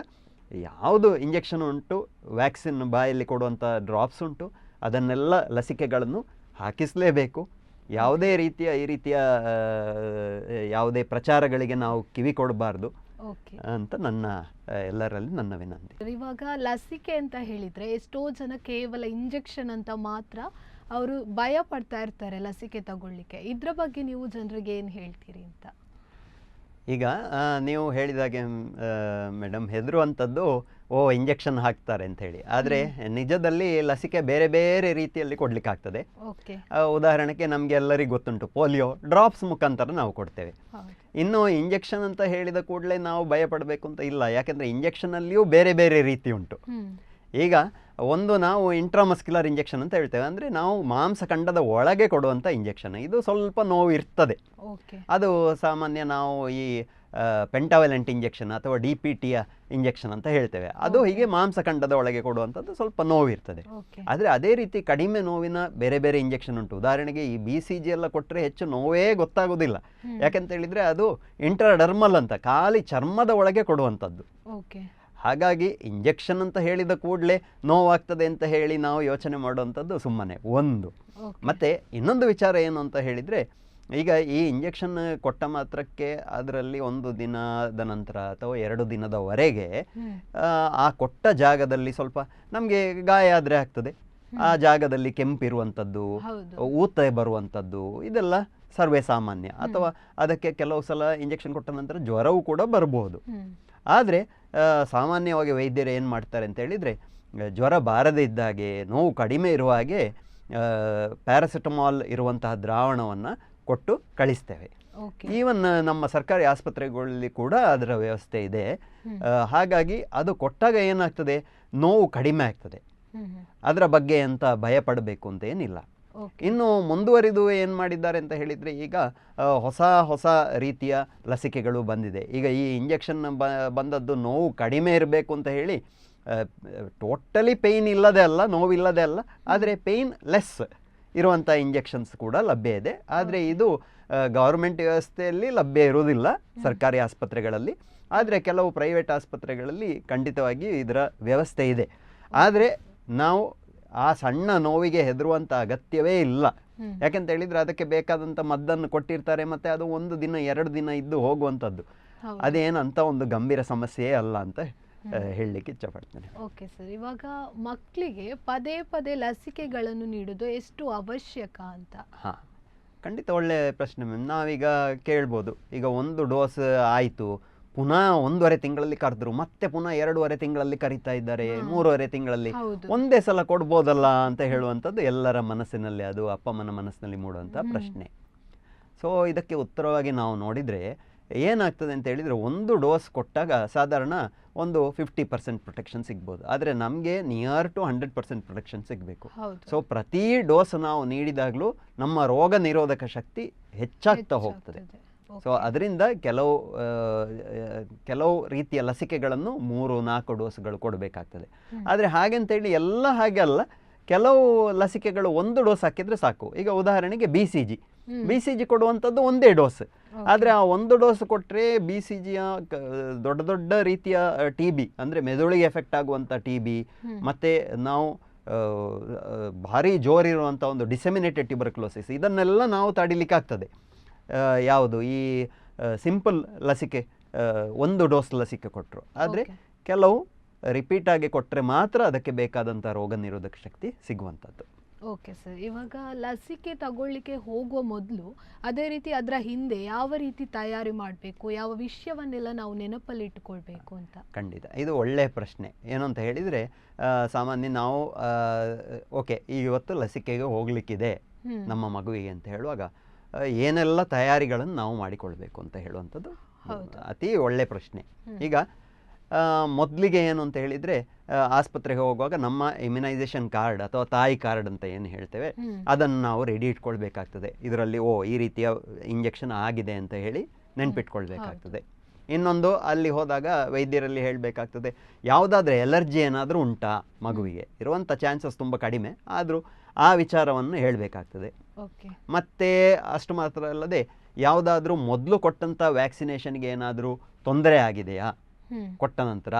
B: ಯಾವುದು ಇಂಜೆಕ್ಷನ್ ಉಂಟು, ವ್ಯಾಕ್ಸಿನ್ ಬಾಯಲ್ಲಿ ಕೊಡುವಂಥ ಡ್ರಾಪ್ಸ್ ಉಂಟು, ಅದನ್ನೆಲ್ಲ ಲಸಿಕೆಗಳನ್ನು ಹಾಕಿಸಲೇಬೇಕು. ಯಾವುದೇ ರೀತಿಯ ಈ ರೀತಿಯ ಯಾವುದೇ ಪ್ರಚಾರಗಳಿಗೆ ನಾವು ಕಿವಿ ಕೊಡಬಾರ್ದು ಅಂತ ಎಲ್ಲರಲ್ಲಿ ನನ್ನ ವಿನಂತಿ.
A: ಇವಾಗ ಲಸಿಕೆ ಅಂತ ಹೇಳಿದರೆ ಎಷ್ಟೋ ಜನ ಕೇವಲ ಇಂಜೆಕ್ಷನ್ ಅಂತ ಮಾತ್ರ ಅವರು ಭಯ ಪಡ್ತಾ ಇರ್ತಾರೆ ಲಸಿಕೆ ತಗೊಳ್ಳಿಕ್ಕೆ. ಇದ್ರ ಬಗ್ಗೆ ನೀವು ಜನರಿಗೆ ಏನು ಹೇಳ್ತೀರಿ ಅಂತ?
B: ಈಗ ನೀವು ಹೇಳಿದಾಗೆ ಮೇಡಮ್, ಹೆದರುವಂಥದ್ದು ಇಂಜೆಕ್ಷನ್ ಹಾಕ್ತಾರೆ ಅಂತ ಹೇಳಿ. ಆದರೆ ನಿಜದಲ್ಲಿ ಲಸಿಕೆ ಬೇರೆ ಬೇರೆ ರೀತಿಯಲ್ಲಿ ಕೊಡ್ಲಿಕ್ಕೆ ಆಗ್ತದೆ. ಉದಾಹರಣೆಗೆ ನಮಗೆ ಎಲ್ಲರಿಗೂ ಗೊತ್ತುಂಟು, ಪೋಲಿಯೋ ಡ್ರಾಪ್ಸ್ ಮುಖಾಂತರ ನಾವು ಕೊಡ್ತೇವೆ. ಇನ್ನು ಇಂಜೆಕ್ಷನ್ ಅಂತ ಹೇಳಿದ ಕೂಡಲೇ ನಾವು ಭಯ ಪಡಬೇಕು ಅಂತ ಇಲ್ಲ, ಯಾಕೆಂದರೆ ಇಂಜೆಕ್ಷನಲ್ಲಿಯೂ ಬೇರೆ ಬೇರೆ ರೀತಿ ಉಂಟು. ಈಗ ಒಂದು ನಾವು ಇಂಟ್ರಾಮಸ್ಕ್ಯುಲರ್ ಇಂಜೆಕ್ಷನ್ ಅಂತ ಹೇಳ್ತೇವೆ, ಅಂದರೆ ನಾವು ಮಾಂಸಖಂಡದ ಒಳಗೆ ಕೊಡುವಂಥ ಇಂಜೆಕ್ಷನ್. ಇದು ಸ್ವಲ್ಪ ನೋವು ಇರ್ತದೆ. ಅದು ಸಾಮಾನ್ಯ ನಾವು ಈ ಪೆಂಟಾವೆಲೆಂಟ್ ಇಂಜೆಕ್ಷನ್ ಅಥವಾ DPTಯ ಇಂಜೆಕ್ಷನ್ ಅಂತ ಹೇಳ್ತೇವೆ. ಅದು ಹೀಗೆ ಮಾಂಸಖಂಡದ ಒಳಗೆ ಕೊಡುವಂಥದ್ದು, ಸ್ವಲ್ಪ ನೋವು ಇರ್ತದೆ. ಆದರೆ ಅದೇ ರೀತಿ ಕಡಿಮೆ ನೋವಿನ ಬೇರೆ ಬೇರೆ ಇಂಜೆಕ್ಷನ್ ಉಂಟು. ಉದಾಹರಣೆಗೆ ಈ BCG ಎಲ್ಲ ಕೊಟ್ಟರೆ ಹೆಚ್ಚು ನೋವೇ ಗೊತ್ತಾಗೋದಿಲ್ಲ. ಯಾಕೆಂತ ಹೇಳಿದರೆ ಅದು ಇಂಟ್ರಾಡರ್ಮಲ್ ಅಂತ, ಖಾಲಿ ಚರ್ಮದ ಒಳಗೆ ಕೊಡುವಂಥದ್ದು. ಹಾಗಾಗಿ ಇಂಜೆಕ್ಷನ್ ಅಂತ ಹೇಳಿದ ಕೂಡಲೇ ನೋವಾಗ್ತದೆ ಅಂತ ಹೇಳಿ ನಾವು ಯೋಚನೆ ಮಾಡುವಂಥದ್ದು ಸುಮ್ಮನೆ ಒಂದು. ಮತ್ತು ಇನ್ನೊಂದು ವಿಚಾರ ಏನು ಅಂತ ಹೇಳಿದರೆ, ಈಗ ಈ ಇಂಜೆಕ್ಷನ್ ಕೊಟ್ಟ ಮಾತ್ರಕ್ಕೆ ಅದರಲ್ಲಿ 1 ದಿನದ ನಂತರ ಅಥವಾ 2 ದಿನದವರೆಗೆ ಆ ಕೊಟ್ಟ ಜಾಗದಲ್ಲಿ ಸ್ವಲ್ಪ ನಮಗೆ ಗಾಯ ಆದರೆ ಆಗ್ತದೆ. ಆ ಜಾಗದಲ್ಲಿ ಕೆಂಪಿರುವಂಥದ್ದು, ಊತ ಬರುವಂಥದ್ದು, ಇದೆಲ್ಲ ಸರ್ವೇ ಸಾಮಾನ್ಯ. ಅಥವಾ ಅದಕ್ಕೆ ಕೆಲವು ಸಲ ಇಂಜೆಕ್ಷನ್ ಕೊಟ್ಟ ನಂತರ ಜ್ವರವೂ ಕೂಡ ಬರ್ಬೋದು. ಆದರೆ ಸಾಮಾನ್ಯವಾಗಿ ವೈದ್ಯರು ಏನು ಮಾಡ್ತಾರೆ ಅಂತ ಹೇಳಿದರೆ, ಜ್ವರ ಬಾರದೇ ಇದ್ದಾಗೆ, ನೋವು ಕಡಿಮೆ ಇರುವ ಹಾಗೆ ಪ್ಯಾರಾಸಿಟಮಾಲ್ ಇರುವಂತಹ ದ್ರಾವಣವನ್ನು ಕೊಟ್ಟು ಕಳಿಸ್ತೇವೆ. ಈವನ್ ನಮ್ಮ ಸರ್ಕಾರಿ ಆಸ್ಪತ್ರೆಗಳಲ್ಲಿ ಕೂಡ ಅದರ ವ್ಯವಸ್ಥೆ ಇದೆ. ಹಾಗಾಗಿ ಅದು ಕೊಟ್ಟಾಗ ಏನಾಗ್ತದೆ, ನೋವು ಕಡಿಮೆ ಆಗ್ತದೆ. ಅದರ ಬಗ್ಗೆ ಅಂತ ಭಯಪಡಬೇಕು ಅಂತ ಏನಿಲ್ಲ. ಇನ್ನು ಮುಂದುವರಿದು ಏನು ಮಾಡಿದ್ದಾರೆ ಅಂತ ಹೇಳಿದರೆ, ಈಗ ಹೊಸ ರೀತಿಯ ಲಸಿಕೆಗಳು ಬಂದಿದೆ. ಈಗ ಈ ಇಂಜೆಕ್ಷನ್ ಬಂದದ್ದು ನೋವು ಕಡಿಮೆ ಇರಬೇಕು ಅಂತ ಹೇಳಿ ಟೋಟಲಿ ಪೇಯ್ನ್ ಇಲ್ಲದೆ ಅಲ್ಲ, ನೋವಿಲ್ಲದೆ ಅಲ್ಲ, ಆದರೆ ಪೇಯ್ನ್ ಲೆಸ್ ಇರುವಂಥ ಇಂಜೆಕ್ಷನ್ಸ್ ಕೂಡ ಲಭ್ಯ ಇದೆ. ಆದರೆ ಇದು ಗೌರ್ಮೆಂಟ್ ವ್ಯವಸ್ಥೆಯಲ್ಲಿ ಲಭ್ಯ ಇರುವುದಿಲ್ಲ ಸರ್ಕಾರಿ ಆಸ್ಪತ್ರೆಗಳಲ್ಲಿ. ಆದರೆ ಕೆಲವು ಪ್ರೈವೇಟ್ ಆಸ್ಪತ್ರೆಗಳಲ್ಲಿ ಖಂಡಿತವಾಗಿ ಇದರ ವ್ಯವಸ್ಥೆ ಇದೆ. ಆದರೆ ನಾವು ಆ ಸಣ್ಣ ನೋವಿಗೆ ಹೆದರುವಂಥ ಅಗತ್ಯವೇ ಇಲ್ಲ. ಯಾಕೆಂತ ಹೇಳಿದರೆ ಅದಕ್ಕೆ ಬೇಕಾದಂಥ ಮದ್ದನ್ನು ಕೊಟ್ಟಿರ್ತಾರೆ, ಮತ್ತು ಅದು 1 ದಿನ 2 ದಿನ ಇದ್ದು ಹೋಗುವಂಥದ್ದು. ಅದೇನಂತ ಒಂದು ಗಂಭೀರ ಸಮಸ್ಯೆಯೇ ಅಲ್ಲ ಅಂತ ಹೇಳಲಿಕ್ಕೆ ಇಷ್ಟಪಡ್ತೇನೆ.
A: ಓಕೆ ಸರ್, ಇವಾಗ ಮಕ್ಕಳಿಗೆ ಪದೇ ಪದೇ ಲಸಿಕೆಗಳನ್ನು ನೀಡೋದು ಎಷ್ಟು ಅವಶ್ಯಕ ಅಂತ?
B: ಹಾಂ, ಖಂಡಿತ ಒಳ್ಳೆಯ ಪ್ರಶ್ನೆ. ನಾವೀಗ ಕೇಳ್ಬೋದು, ಈಗ 1 ಡೋಸ್ ಆಯಿತು, ಪುನಃ 1.5 ತಿಂಗಳಲ್ಲಿ ಕರೆದ್ರು, ಮತ್ತೆ ಪುನಃ 2.5 ತಿಂಗಳಲ್ಲಿ ಕರೀತಾ ಇದ್ದಾರೆ, 3.5 ತಿಂಗಳಲ್ಲಿ ಒಂದೇ ಸಲ ಕೊಡ್ಬೋದಲ್ಲ ಅಂತ ಹೇಳುವಂಥದ್ದು ಎಲ್ಲರ ಮನಸ್ಸಿನಲ್ಲಿ, ಅದು ಅಪ್ಪ ಅಮ್ಮನ ಮನಸ್ಸಿನಲ್ಲಿ ಮೂಡುವಂಥ ಪ್ರಶ್ನೆ. ಸೊ ಇದಕ್ಕೆ ಉತ್ತರವಾಗಿ ನಾವು ನೋಡಿದರೆ ಏನಾಗ್ತದೆ ಅಂತ ಹೇಳಿದರೆ, 1 ಡೋಸ್ ಕೊಟ್ಟಾಗ ಸಾಧಾರಣ ಒಂದು 50% ಪ್ರೊಟೆಕ್ಷನ್ ಸಿಗ್ಬೋದು. ಆದರೆ ನಮಗೆ ನಿಯರ್ ಟು 100% ಪ್ರೊಟೆಕ್ಷನ್ ಸಿಗಬೇಕು. ಸೊ ಪ್ರತಿ ಡೋಸ್ ನಾವು ನೀಡಿದಾಗಲೂ ನಮ್ಮ ರೋಗ ನಿರೋಧಕ ಶಕ್ತಿ ಹೆಚ್ಚಾಗ್ತಾ ಹೋಗ್ತದೆ. ಸೊ ಅದರಿಂದ ಕೆಲವು ರೀತಿಯ ಲಸಿಕೆಗಳನ್ನು 3-4 ಡೋಸ್ಗಳು ಕೊಡಬೇಕಾಗ್ತದೆ. ಆದರೆ ಹಾಗೆಂತೇಳಿ ಎಲ್ಲ ಹಾಗೆ ಅಲ್ಲ, ಕೆಲವು ಲಸಿಕೆಗಳು 1 ಡೋಸ್ ಹಾಕಿದರೆ ಸಾಕು. ಈಗ ಉದಾಹರಣೆಗೆ ಬಿ ಸಿ ಜಿ ಕೊಡುವಂಥದ್ದು 1 ಡೋಸ್. ಆದರೆ ಆ 1 ಡೋಸ್ ಕೊಟ್ಟರೆ ಬಿ ಸಿ ಜಿಯ ದೊಡ್ಡ ರೀತಿಯ TB, ಅಂದರೆ ಮೆದುಳಿಗೆ ಎಫೆಕ್ಟ್ ಆಗುವಂಥ TB, ಮತ್ತು ನಾವು ಭಾರಿ ಜೋರಿರುವಂಥ ಒಂದು ಡಿಸೆಮಿನೇಟೆಡ್ ಟ್ಯೂಬರ್ಕ್ಯುಲೋಸಿಸ್, ಇದನ್ನೆಲ್ಲ ನಾವು ತಡಿಲಿಕ್ಕಾಗ್ತದೆ. ಯಾವುದು ಈ ಸಿಂಪಲ್ ಲಸಿಕೆ 1 ಡೋಸ್ ಲಸಿಕೆ ಕೊಟ್ಟರು. ಆದರೆ ಕೆಲವು ರಿಪೀಟ್ ಆಗಿ ಕೊಟ್ಟರೆ ಮಾತ್ರ ಅದಕ್ಕೆ ಬೇಕಾದಂಥ ರೋಗ ನಿರೋಧಕ ಶಕ್ತಿ ಸಿಗುವಂಥದ್ದು.
A: ಓಕೆ ಸರ್, ಇವಾಗ ಲಸಿಕೆ ತಗೊಳ್ಳಿಕ್ಕೆ ಹೋಗುವ ಮೊದಲು ಅದೇ ರೀತಿ ಅದರ ಹಿಂದೆ ಯಾವ ರೀತಿ ತಯಾರಿ ಮಾಡಬೇಕು, ಯಾವ ವಿಷಯವನ್ನೆಲ್ಲ ನಾವು ನೆನಪಲ್ಲಿ ಇಟ್ಟುಕೊಳ್ಬೇಕು ಅಂತ?
B: ಖಂಡಿತ ಇದು ಒಳ್ಳೆಯ ಪ್ರಶ್ನೆ. ಏನು ಅಂತ ಹೇಳಿದರೆ, ಸಾಮಾನ್ಯ ನಾವು ಓಕೆ ಇವತ್ತು ಲಸಿಕೆಗೆ ಹೋಗಲಿಕ್ಕಿದೆ ನಮ್ಮ ಮಗುವಿಗೆ ಅಂತ ಹೇಳುವಾಗ ಏನೆಲ್ಲ ತಯಾರಿಗಳನ್ನು ನಾವು ಮಾಡಿಕೊಳ್ಬೇಕು ಅಂತ ಹೇಳುವಂಥದ್ದು ಅತಿ ಒಳ್ಳೆಯ ಪ್ರಶ್ನೆ. ಈಗ ಮೊದಲಿಗೆ ಏನು ಅಂತ ಹೇಳಿದರೆ, ಆಸ್ಪತ್ರೆಗೆ ಹೋಗುವಾಗ ನಮ್ಮ ಇಮ್ಯುನೈಸೇಷನ್ ಕಾರ್ಡ್ ಅಥವಾ ತಾಯಿ ಕಾರ್ಡ್ ಅಂತ ಏನು ಹೇಳ್ತೇವೆ, ಅದನ್ನು ನಾವು ರೆಡಿ ಇಟ್ಕೊಳ್ಬೇಕಾಗ್ತದೆ. ಇದರಲ್ಲಿ ಈ ರೀತಿಯ ಇಂಜೆಕ್ಷನ್ ಆಗಿದೆ ಅಂತ ಹೇಳಿ ನೆನ್ಪಿಟ್ಕೊಳ್ಬೇಕಾಗ್ತದೆ. ಇನ್ನೊಂದು, ಅಲ್ಲಿ ಹೋದಾಗ ವೈದ್ಯರಲ್ಲಿ ಹೇಳಬೇಕಾಗ್ತದೆ, ಯಾವುದಾದ್ರೂ ಎಲರ್ಜಿ ಏನಾದರೂ ಉಂಟಾ ಮಗುವಿಗೆ, ಇರುವಂಥ ಚಾನ್ಸಸ್ ತುಂಬ ಕಡಿಮೆ, ಆದರೂ ಆ ವಿಚಾರವನ್ನು ಹೇಳಬೇಕಾಗ್ತದೆ. ಮತ್ತು ಅಷ್ಟು ಮಾತ್ರ ಅಲ್ಲದೆ, ಯಾವುದಾದ್ರೂ ಮೊದಲು ಕೊಟ್ಟಂಥ ವ್ಯಾಕ್ಸಿನೇಷನ್ಗೆ ಏನಾದರೂ ತೊಂದರೆ ಆಗಿದೆಯಾ ಕೊಟ್ಟ ನಂತರ,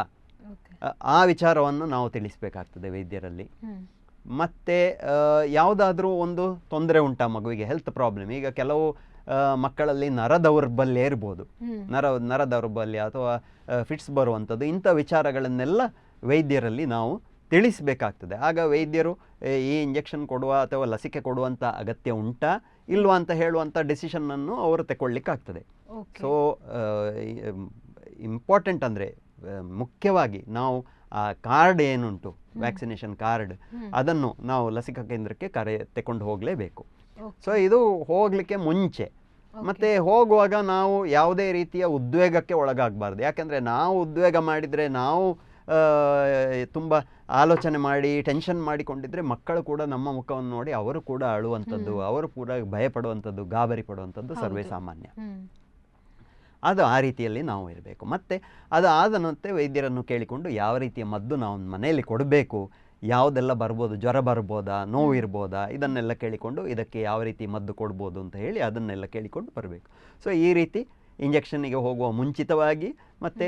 B: ಆ ವಿಚಾರವನ್ನು ನಾವು ತಿಳಿಸಬೇಕಾಗ್ತದೆ ವೈದ್ಯರಲ್ಲಿ. ಮತ್ತು ಯಾವುದಾದ್ರೂ ಒಂದು ತೊಂದರೆ ಉಂಟಾ ಮಗುವಿಗೆ, ಹೆಲ್ತ್ ಪ್ರಾಬ್ಲಮ್. ಈಗ ಕೆಲವು ಮಕ್ಕಳಲ್ಲಿ ನರ ದೌರ್ಬಲ್ಯ ಇರ್ಬೋದು, ನರ ದೌರ್ಬಲ್ಯ ಅಥವಾ ಫಿಟ್ಸ್ ಬರುವಂಥದ್ದು, ಇಂಥ ವಿಚಾರಗಳನ್ನೆಲ್ಲ ವೈದ್ಯರಲ್ಲಿ ನಾವು ತಿಳಿಸಬೇಕಾಗ್ತದೆ. ಆಗ ವೈದ್ಯರು ಈ ಇಂಜೆಕ್ಷನ್ ಕೊಡುವ ಅಥವಾ ಲಸಿಕೆ ಕೊಡುವಂಥ ಅಗತ್ಯ ಉಂಟಾ ಇಲ್ವಾ ಅಂತ ಹೇಳುವಂಥ ಡಿಸಿಷನ್ನನ್ನು ಅವರು ತಗೊಳ್ಳಿಕ್ಕಾಗ್ತದೆ. ಸೊ ಇಂಪಾರ್ಟೆಂಟ್ ಅಂದರೆ ಮುಖ್ಯವಾಗಿ ನಾವು ಆ ಕಾರ್ಡ್ ಏನುಂಟು, ವ್ಯಾಕ್ಸಿನೇಷನ್ ಕಾರ್ಡ್, ಅದನ್ನು ನಾವು ಲಸಿಕಾ ಕೇಂದ್ರಕ್ಕೆ ತಗೊಂಡು ಹೋಗಲೇಬೇಕು. ಸೊ ಇದು ಹೋಗಲಿಕ್ಕೆ ಮುಂಚೆ ಮತ್ತು ಹೋಗುವಾಗ ನಾವು ಯಾವುದೇ ರೀತಿಯ ಉದ್ವೇಗಕ್ಕೆ ಒಳಗಾಗಬಾರ್ದು. ಯಾಕೆಂದರೆ ನಾವು ಉದ್ವೇಗ ಮಾಡಿದರೆ, ನಾವು ತುಂಬ ಆಲೋಚನೆ ಮಾಡಿ ಟೆನ್ಷನ್ ಮಾಡಿಕೊಂಡಿದ್ರೆ, ಮಕ್ಕಳು ಕೂಡ ನಮ್ಮ ಮುಖವನ್ನು ನೋಡಿ ಅವರು ಕೂಡ ಅಳುವಂಥದ್ದು, ಅವರು ಕೂಡ ಭಯಪಡುವಂಥದ್ದು, ಗಾಬರಿ ಪಡುವಂಥದ್ದು ಸರ್ವೇ ಸಾಮಾನ್ಯ. ಅದು ಆ ರೀತಿಯಲ್ಲಿ ನಾವು ಇರಬೇಕು. ಮತ್ತು ಅದು ಆದನಂತೆ ವೈದ್ಯರನ್ನು ಕೇಳಿಕೊಂಡು ಯಾವ ರೀತಿಯ ಮದ್ದು ನಾವು ಮನೆಯಲ್ಲಿ ಕೊಡಬೇಕು, ಯಾವುದೆಲ್ಲ ಬರ್ಬೋದು, ಜ್ವರ ಬರ್ಬೋದಾ, ನೋವು ಇರ್ಬೋದಾ, ಇದನ್ನೆಲ್ಲ ಕೇಳಿಕೊಂಡು ಇದಕ್ಕೆ ಯಾವ ರೀತಿ ಮದ್ದು ಕೊಡ್ಬೋದು ಅಂತ ಹೇಳಿ ಅದನ್ನೆಲ್ಲ ಕೇಳಿಕೊಂಡು ಬರಬೇಕು. ಸೊ ಈ ರೀತಿ ಇಂಜೆಕ್ಷನ್ನಿಗೆ ಹೋಗುವ ಮುಂಚಿತವಾಗಿ ಮತ್ತು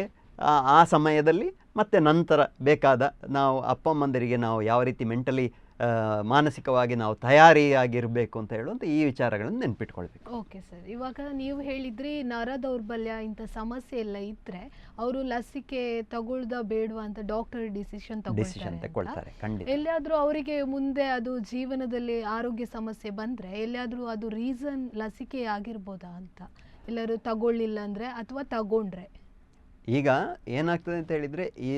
B: ಆ ಸಮಯದಲ್ಲಿ ಮತ್ತೆ ನಂತರ ಬೇಕಾದ ನಾವು ಅಪ್ಪ ಅಮ್ಮಂದಿರಿಗೆ ನಾವು ಯಾವ ರೀತಿ ಮೆಂಟಲಿ ಮಾನಸಿಕವಾಗಿ ನಾವು ತಯಾರಿಯಾಗಿರಬೇಕು ಅಂತ ಹೇಳುವಂಥ ಈ ವಿಚಾರಗಳನ್ನು ನೆನ್ಪಿಟ್ಕೊಳ್ಬೇಕು.
A: ಓಕೆ ಸರ್, ಇವಾಗ ನೀವು ಹೇಳಿದ್ರಿ ನರ ದೌರ್ಬಲ್ಯ ಇಂಥ ಸಮಸ್ಯೆ ಎಲ್ಲ ಇದ್ರೆ ಅವರು ಲಸಿಕೆ ತಗೊಳ್ದ ಬೇಡವಾ ಅಂತ ಡಾಕ್ಟರ್ ಡಿಸಿಷನ್
B: ತಗೊಳ್ತಾರೆ. ಖಂಡಿತ.
A: ಎಲ್ಲಿಯಾದ್ರೂ ಅವರಿಗೆ ಮುಂದೆ ಅದು ಜೀವನದಲ್ಲಿ ಆರೋಗ್ಯ ಸಮಸ್ಯೆ ಬಂದ್ರೆ ಎಲ್ಲಿಯಾದ್ರೂ ಅದು ರೀಸನ್ ಲಸಿಕೆ ಆಗಿರ್ಬೋದಾ ಅಂತ, ಎಲ್ಲರೂ ತಗೊಳ್ಳಿಲ್ಲ ಅಂದ್ರೆ ಅಥವಾ ತಗೊಂಡ್ರೆ?
B: ಈಗ ಏನಾಗ್ತದೆ ಅಂತ ಹೇಳಿದರೆ, ಈ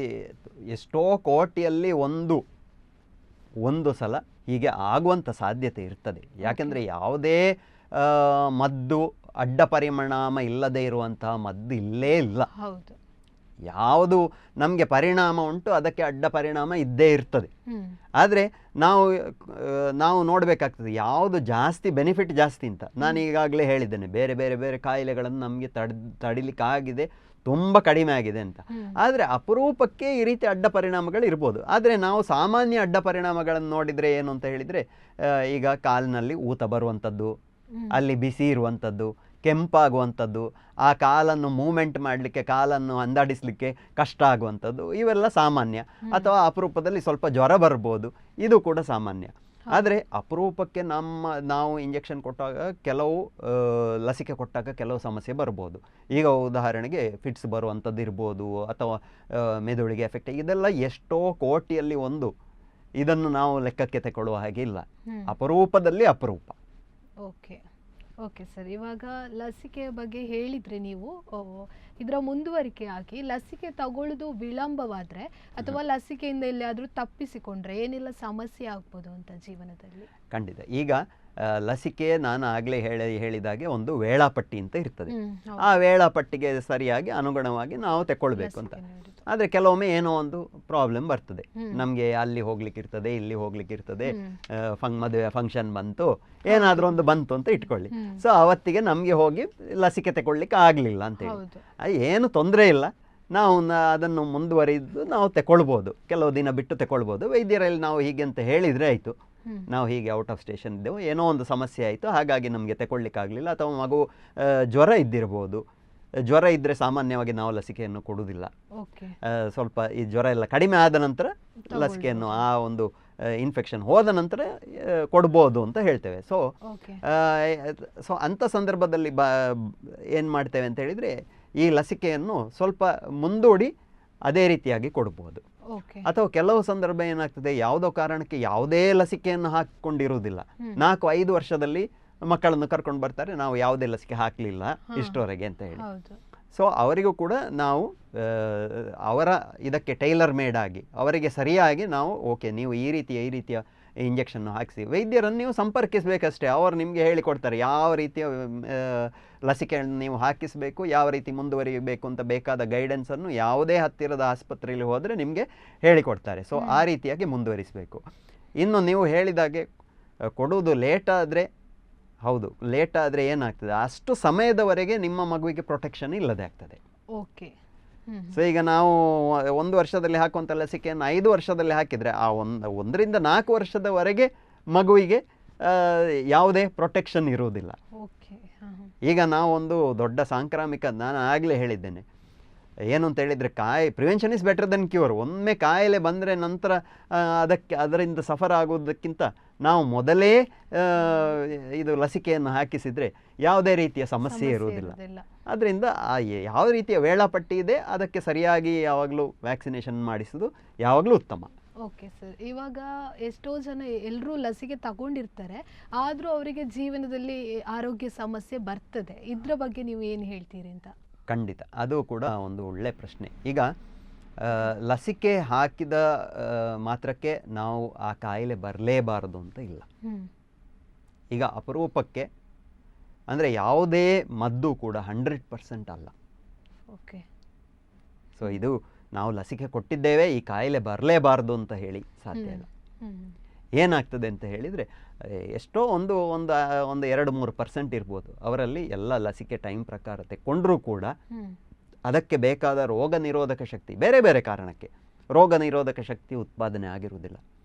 B: ಎಷ್ಟೋ ಕೋಟಿಯಲ್ಲಿ ಒಂದು ಸಲ ಹೀಗೆ ಆಗುವಂಥ ಸಾಧ್ಯತೆ ಇರ್ತದೆ. ಯಾಕೆಂದರೆ ಯಾವುದೇ ಮದ್ದು ಅಡ್ಡ ಪರಿಣಾಮ ಇಲ್ಲದೆ ಇರುವಂತಹ ಮದ್ದು ಇಲ್ಲೇ ಇಲ್ಲ.
A: ಹೌದು,
B: ಯಾವುದು ನಮಗೆ ಪರಿಣಾಮ ಉಂಟು ಅದಕ್ಕೆ ಅಡ್ಡ ಪರಿಣಾಮ ಇದ್ದೇ ಇರ್ತದೆ. ಆದರೆ ನಾವು ನೋಡಬೇಕಾಗ್ತದೆ ಯಾವುದು ಜಾಸ್ತಿ ಬೆನಿಫಿಟ್ ಜಾಸ್ತಿ ಅಂತ. ನಾನು ಈಗಾಗಲೇ ಹೇಳಿದ್ದೇನೆ, ಬೇರೆ ಬೇರೆ ಬೇರೆ ಕಾಯಿಲೆಗಳನ್ನು ನಮಗೆ ತಡಿಲಿಕ್ಕಾಗಿದೆ, ತುಂಬ ಕಡಿಮೆ ಆಗಿದೆ ಅಂತ. ಆದರೆ ಅಪರೂಪಕ್ಕೆ ಈ ರೀತಿ ಅಡ್ಡ ಪರಿಣಾಮಗಳು ಇರ್ಬೋದು. ಆದರೆ ನಾವು ಸಾಮಾನ್ಯ ಅಡ್ಡ ಪರಿಣಾಮಗಳನ್ನು ನೋಡಿದರೆ ಏನು ಅಂತ ಹೇಳಿದರೆ, ಈಗ ಕಾಲಿನಲ್ಲಿ ಊತ ಬರುವಂಥದ್ದು, ಅಲ್ಲಿ ಬಿಸಿ ಇರುವಂಥದ್ದು, ಕೆಂಪಾಗುವಂಥದ್ದು, ಆ ಕಾಲನ್ನು ಮೂಮೆಂಟ್ ಮಾಡಲಿಕ್ಕೆ, ಕಾಲನ್ನು ಅಂದಾಡಿಸಲಿಕ್ಕೆ ಕಷ್ಟ ಆಗುವಂಥದ್ದು, ಇವೆಲ್ಲ ಸಾಮಾನ್ಯ. ಅಥವಾ ಅಪರೂಪದಲ್ಲಿ ಸ್ವಲ್ಪ ಜ್ವರ ಬರ್ಬೋದು, ಇದು ಕೂಡ ಸಾಮಾನ್ಯ. ಆದರೆ ಅಪರೂಪಕ್ಕೆ ನಾವು ಇಂಜೆಕ್ಷನ್ ಕೊಟ್ಟಾಗ ಕೆಲವು ಲಸಿಕೆ ಕೊಟ್ಟಾಗ ಕೆಲವು ಸಮಸ್ಯೆ ಬರ್ಬೋದು. ಈಗ ಉದಾಹರಣೆಗೆ ಫಿಟ್ಸ್ ಬರುವಂಥದ್ದು ಇರ್ಬೋದು, ಅಥವಾ ಮೆದುಳಿಗೆ ಎಫೆಕ್ಟ್, ಇದೆಲ್ಲ ಎಷ್ಟೋ ಕೋಟಿಯಲ್ಲಿ ಇದನ್ನು ನಾವು ಲೆಕ್ಕಕ್ಕೆ ತಗೊಳ್ಳುವ ಹಾಗೆ ಇಲ್ಲ. ಅಪರೂಪದಲ್ಲಿ ಅಪರೂಪ.
A: ಓಕೆ ಸರ್, ಇವಾಗ ಲಸಿಕೆ ಬಗ್ಗೆ ಹೇಳಿದರೆ ನೀವು, ಇದರ ಮುಂದುವರಿಕೆ ಆಗಿ ಲಸಿಕೆ ತಗೊಳ್ಳೋದು ವಿಳಂಬವಾದರೆ ಅಥವಾ ಲಸಿಕೆಯಿಂದ ಎಲ್ಲಿಯಾದರೂ ತಪ್ಪಿಸಿಕೊಂಡ್ರೆ ಏನೆಲ್ಲ ಸಮಸ್ಯೆ ಆಗ್ಬೋದು ಅಂತ ಜೀವನದಲ್ಲಿ?
B: ಖಂಡಿತ. ಈಗ ಲಸಿಕೆ ನಾನು ಆಗಲೇ ಹೇಳಿದಾಗೆ ಒಂದು ವೇಳಾಪಟ್ಟಿ ಅಂತ ಇರ್ತದೆ. ಆ ವೇಳಾಪಟ್ಟಿಗೆ ಸರಿಯಾಗಿ ಅನುಗುಣವಾಗಿ ನಾವು ತಗೊಳ್ಬೇಕು ಅಂತ. ಆದರೆ ಕೆಲವೊಮ್ಮೆ ಏನೋ ಒಂದು ಪ್ರಾಬ್ಲಮ್ ಬರ್ತದೆ. ನಮಗೆ ಅಲ್ಲಿ ಹೋಗ್ಲಿಕ್ಕಿರ್ತದೆ, ಇಲ್ಲಿ ಹೋಗ್ಲಿಕ್ಕಿರ್ತದೆ, ಮದುವೆ ಫಂಕ್ಷನ್ ಬಂತು, ಏನಾದರೂ ಒಂದು ಬಂತು ಅಂತ ಇಟ್ಕೊಳ್ಳಿ. ಸೊ ಅವತ್ತಿಗೆ ನಮಗೆ ಹೋಗಿ ಲಸಿಕೆ ತಗೊಳ್ಲಿಕ್ಕೆ ಆಗಲಿಲ್ಲ ಅಂತೇಳಿ ಏನು ತೊಂದರೆ ಇಲ್ಲ, ನಾವು ಅದನ್ನು ಮುಂದುವರಿದು ನಾವು ತಗೊಳ್ಬೋದು, ಕೆಲವು ದಿನ ಬಿಟ್ಟು ತಗೊಳ್ಬೋದು. ವೈದ್ಯರಲ್ಲಿ ನಾವು ಹೀಗೆ ಅಂತ ಹೇಳಿದರೆ ಆಯಿತು, ನಾವು ಹೀಗೆ ಔಟ್ ಆಫ್ ಸ್ಟೇಷನ್ ಇದ್ದೆವು, ಏನೋ ಒಂದು ಸಮಸ್ಯೆ ಆಯಿತು, ಹಾಗಾಗಿ ನಮಗೆ ತಗೊಳ್ಳಿಕ್ಕಾಗಲಿಲ್ಲ. ಅಥವಾ ಮಗು ಜ್ವರ ಇದ್ದಿರ್ಬೋದು. ಜ್ವರ ಇದ್ದರೆ ಸಾಮಾನ್ಯವಾಗಿ ನಾವು ಲಸಿಕೆಯನ್ನು ಕೊಡುವುದಿಲ್ಲ. ಸ್ವಲ್ಪ ಈ ಜ್ವರ ಎಲ್ಲ ಕಡಿಮೆ ಆದ ನಂತರ ಲಸಿಕೆಯನ್ನು, ಆ ಒಂದು ಇನ್ಫೆಕ್ಷನ್ ಹೋದ ನಂತರ ಕೊಡ್ಬೋದು ಅಂತ ಹೇಳ್ತೇವೆ. ಸೊ ಅಂಥ ಸಂದರ್ಭದಲ್ಲಿ ಏನು ಮಾಡ್ತೇವೆ ಅಂತ ಹೇಳಿದರೆ, ಈ ಲಸಿಕೆಯನ್ನು ಸ್ವಲ್ಪ ಮುಂದೂಡಿ ಅದೇ ರೀತಿಯಾಗಿ ಕೊಡ್ಬೋದು. ಅಥವಾ ಕೆಲವು ಸಂದರ್ಭ ಏನಾಗ್ತದೆ, ಯಾವುದೋ ಕಾರಣಕ್ಕೆ ಯಾವುದೇ ಲಸಿಕೆಯನ್ನು ಹಾಕಿಕೊಂಡಿರುವುದಿಲ್ಲ, 4-5 ವರ್ಷದಲ್ಲಿ ಮಕ್ಕಳನ್ನು ಕರ್ಕೊಂಡು ಬರ್ತಾರೆ, ನಾವು ಯಾವುದೇ ಲಸಿಕೆ ಹಾಕಲಿಲ್ಲ ಇಷ್ಟರವರೆಗೆ ಅಂತ ಹೇಳಿ. ಸೊ ಅವರಿಗೂ ಕೂಡ ನಾವು ಅವರ ಇದಕ್ಕೆ ಟೈಲರ್ ಮೇಡ್ ಆಗಿ ಅವರಿಗೆ ಸರಿಯಾಗಿ ನಾವು ಓಕೆ ನೀವು ಈ ರೀತಿಯ ಇಂಜೆಕ್ಷನ್ನು ಹಾಕಿಸಿ. ವೈದ್ಯರನ್ನು ನೀವು ಸಂಪರ್ಕಿಸಬೇಕಷ್ಟೇ, ಅವರು ನಿಮಗೆ ಹೇಳಿಕೊಡ್ತಾರೆ ಯಾವ ರೀತಿಯ ಲಸಿಕೆಯನ್ನು ನೀವು ಹಾಕಿಸಬೇಕು, ಯಾವ ರೀತಿ ಮುಂದುವರಿಯಬೇಕು ಅಂತ ಬೇಕಾದ ಗೈಡೆನ್ಸನ್ನು ಯಾವುದೇ ಹತ್ತಿರದ ಆಸ್ಪತ್ರೆಯಲ್ಲಿ ಹೋದರೆ ನಿಮಗೆ ಹೇಳಿಕೊಡ್ತಾರೆ. ಸೊ ಆ ರೀತಿಯಾಗಿ ಮುಂದುವರಿಸಬೇಕು. ಇನ್ನು ನೀವು ಹೇಳಿದಾಗೆ ಕೊಡುವುದು ಲೇಟ್ ಆದರೆ, ಹೌದು ಲೇಟ್ ಆದರೆ ಏನಾಗ್ತದೆ, ಅಷ್ಟು ಸಮಯದವರೆಗೆ ನಿಮ್ಮ ಮಗುವಿಗೆ ಪ್ರೊಟೆಕ್ಷನ್ ಇಲ್ಲದೆ ಆಗ್ತದೆ. ಸೊ ಈಗ ನಾವು 1 ವರ್ಷದಲ್ಲಿ ಹಾಕುವಂಥ ಲಸಿಕೆಯನ್ನು 5 ವರ್ಷದಲ್ಲಿ ಹಾಕಿದರೆ ಆ 1ರಿಂದ 4 ವರ್ಷದವರೆಗೆ ಮಗುವಿಗೆ ಯಾವುದೇ ಪ್ರೊಟೆಕ್ಷನ್ ಇರುವುದಿಲ್ಲ. ಈಗ ನಾವು ಒಂದು ದೊಡ್ಡ ಸಾಂಕ್ರಾಮಿಕ, ನಾನು ಆಗಲೇ ಹೇಳಿದ್ದೇನೆ, ಏನು ಅಂತ ಹೇಳಿದರೆ prevention is better then cure. ಒಮ್ಮೆ ಕಾಯಿಲೆ ಬಂದರೆ ನಂತರ ಅದರಿಂದ ಸಫರ್ ಆಗೋದಕ್ಕಿಂತ ನಾವು ಮೊದಲೇ ಇದು ಲಸಿಕೆಯನ್ನು ಹಾಕಿಸಿದರೆ ಯಾವುದೇ ರೀತಿಯ ಸಮಸ್ಯೆ ಇರುವುದಿಲ್ಲ. ಅದರಿಂದ ಯಾವ ರೀತಿಯ ವೇಳಾಪಟ್ಟಿ ಇದೆ ಅದಕ್ಕೆ ಸರಿಯಾಗಿ ಯಾವಾಗಲೂ ವ್ಯಾಕ್ಸಿನೇಷನ್ ಮಾಡಿಸೋದು ಯಾವಾಗಲೂ ಉತ್ತಮ.
A: ಓಕೆ ಸರ್, ಇವಾಗ ಎಷ್ಟೋ ಜನ ಎಲ್ಲರೂ ಲಸಿಕೆ ತಗೊಂಡಿರ್ತಾರೆ, ಆದರೂ ಅವರಿಗೆ ಜೀವನದಲ್ಲಿ ಆರೋಗ್ಯ ಸಮಸ್ಯೆ ಬರ್ತದೆ, ಇದ್ರ ಬಗ್ಗೆ ನೀವು ಏನು ಹೇಳ್ತೀರಿ ಅಂತ?
B: ಖಂಡಿತ, ಅದು ಕೂಡ ಒಂದು ಒಳ್ಳೆ ಪ್ರಶ್ನೆ. ಈಗ ಲಸಿಕೆ ಹಾಕಿದ ಮಾತ್ರಕ್ಕೆ ನಾವು ಆ ಕಾಯಿಲೆ ಬರಲೇಬಾರದು ಅಂತ ಇಲ್ಲ. ಈಗ ಅಪರೂಪಕ್ಕೆ ಅಂದರೆ ಯಾವುದೇ ಮದ್ದು ಕೂಡ 100% ಅಲ್ಲ. ಸೊ ಇದು ನಾವು ಲಸಿಕೆ ಕೊಟ್ಟಿದ್ದೇವೆ, ಈ ಕಾಯಿಲೆ ಬರಲೇಬಾರದು ಅಂತ ಹೇಳಿ ಸಾಧ್ಯ ಇಲ್ಲ. ಏನಾಗ್ತದೆ ಅಂತ ಹೇಳಿದರೆ, ಎಷ್ಟೋ ಒಂದು 2-3% ಇರ್ಬೋದು ಅವರಲ್ಲಿ ಎಲ್ಲ ಲಸಿಕೆ ಟೈಮ್ ಪ್ರಕಾರ ತೆಕ್ಕೊಂಡ್ರೂ ಕೂಡ ಅದಕ್ಕೆ ಬೇಕಾದ ರೋಗ ನಿರೋಧಕ ಶಕ್ತಿ ಬೇರೆ ಬೇರೆ ಕಾರಣಕ್ಕೆ ರೋಗ ನಿರೋಧಕ ಶಕ್ತಿ ಉತ್ಪಾದನೆ ಆಗಿರುವುದಿಲ್ಲ.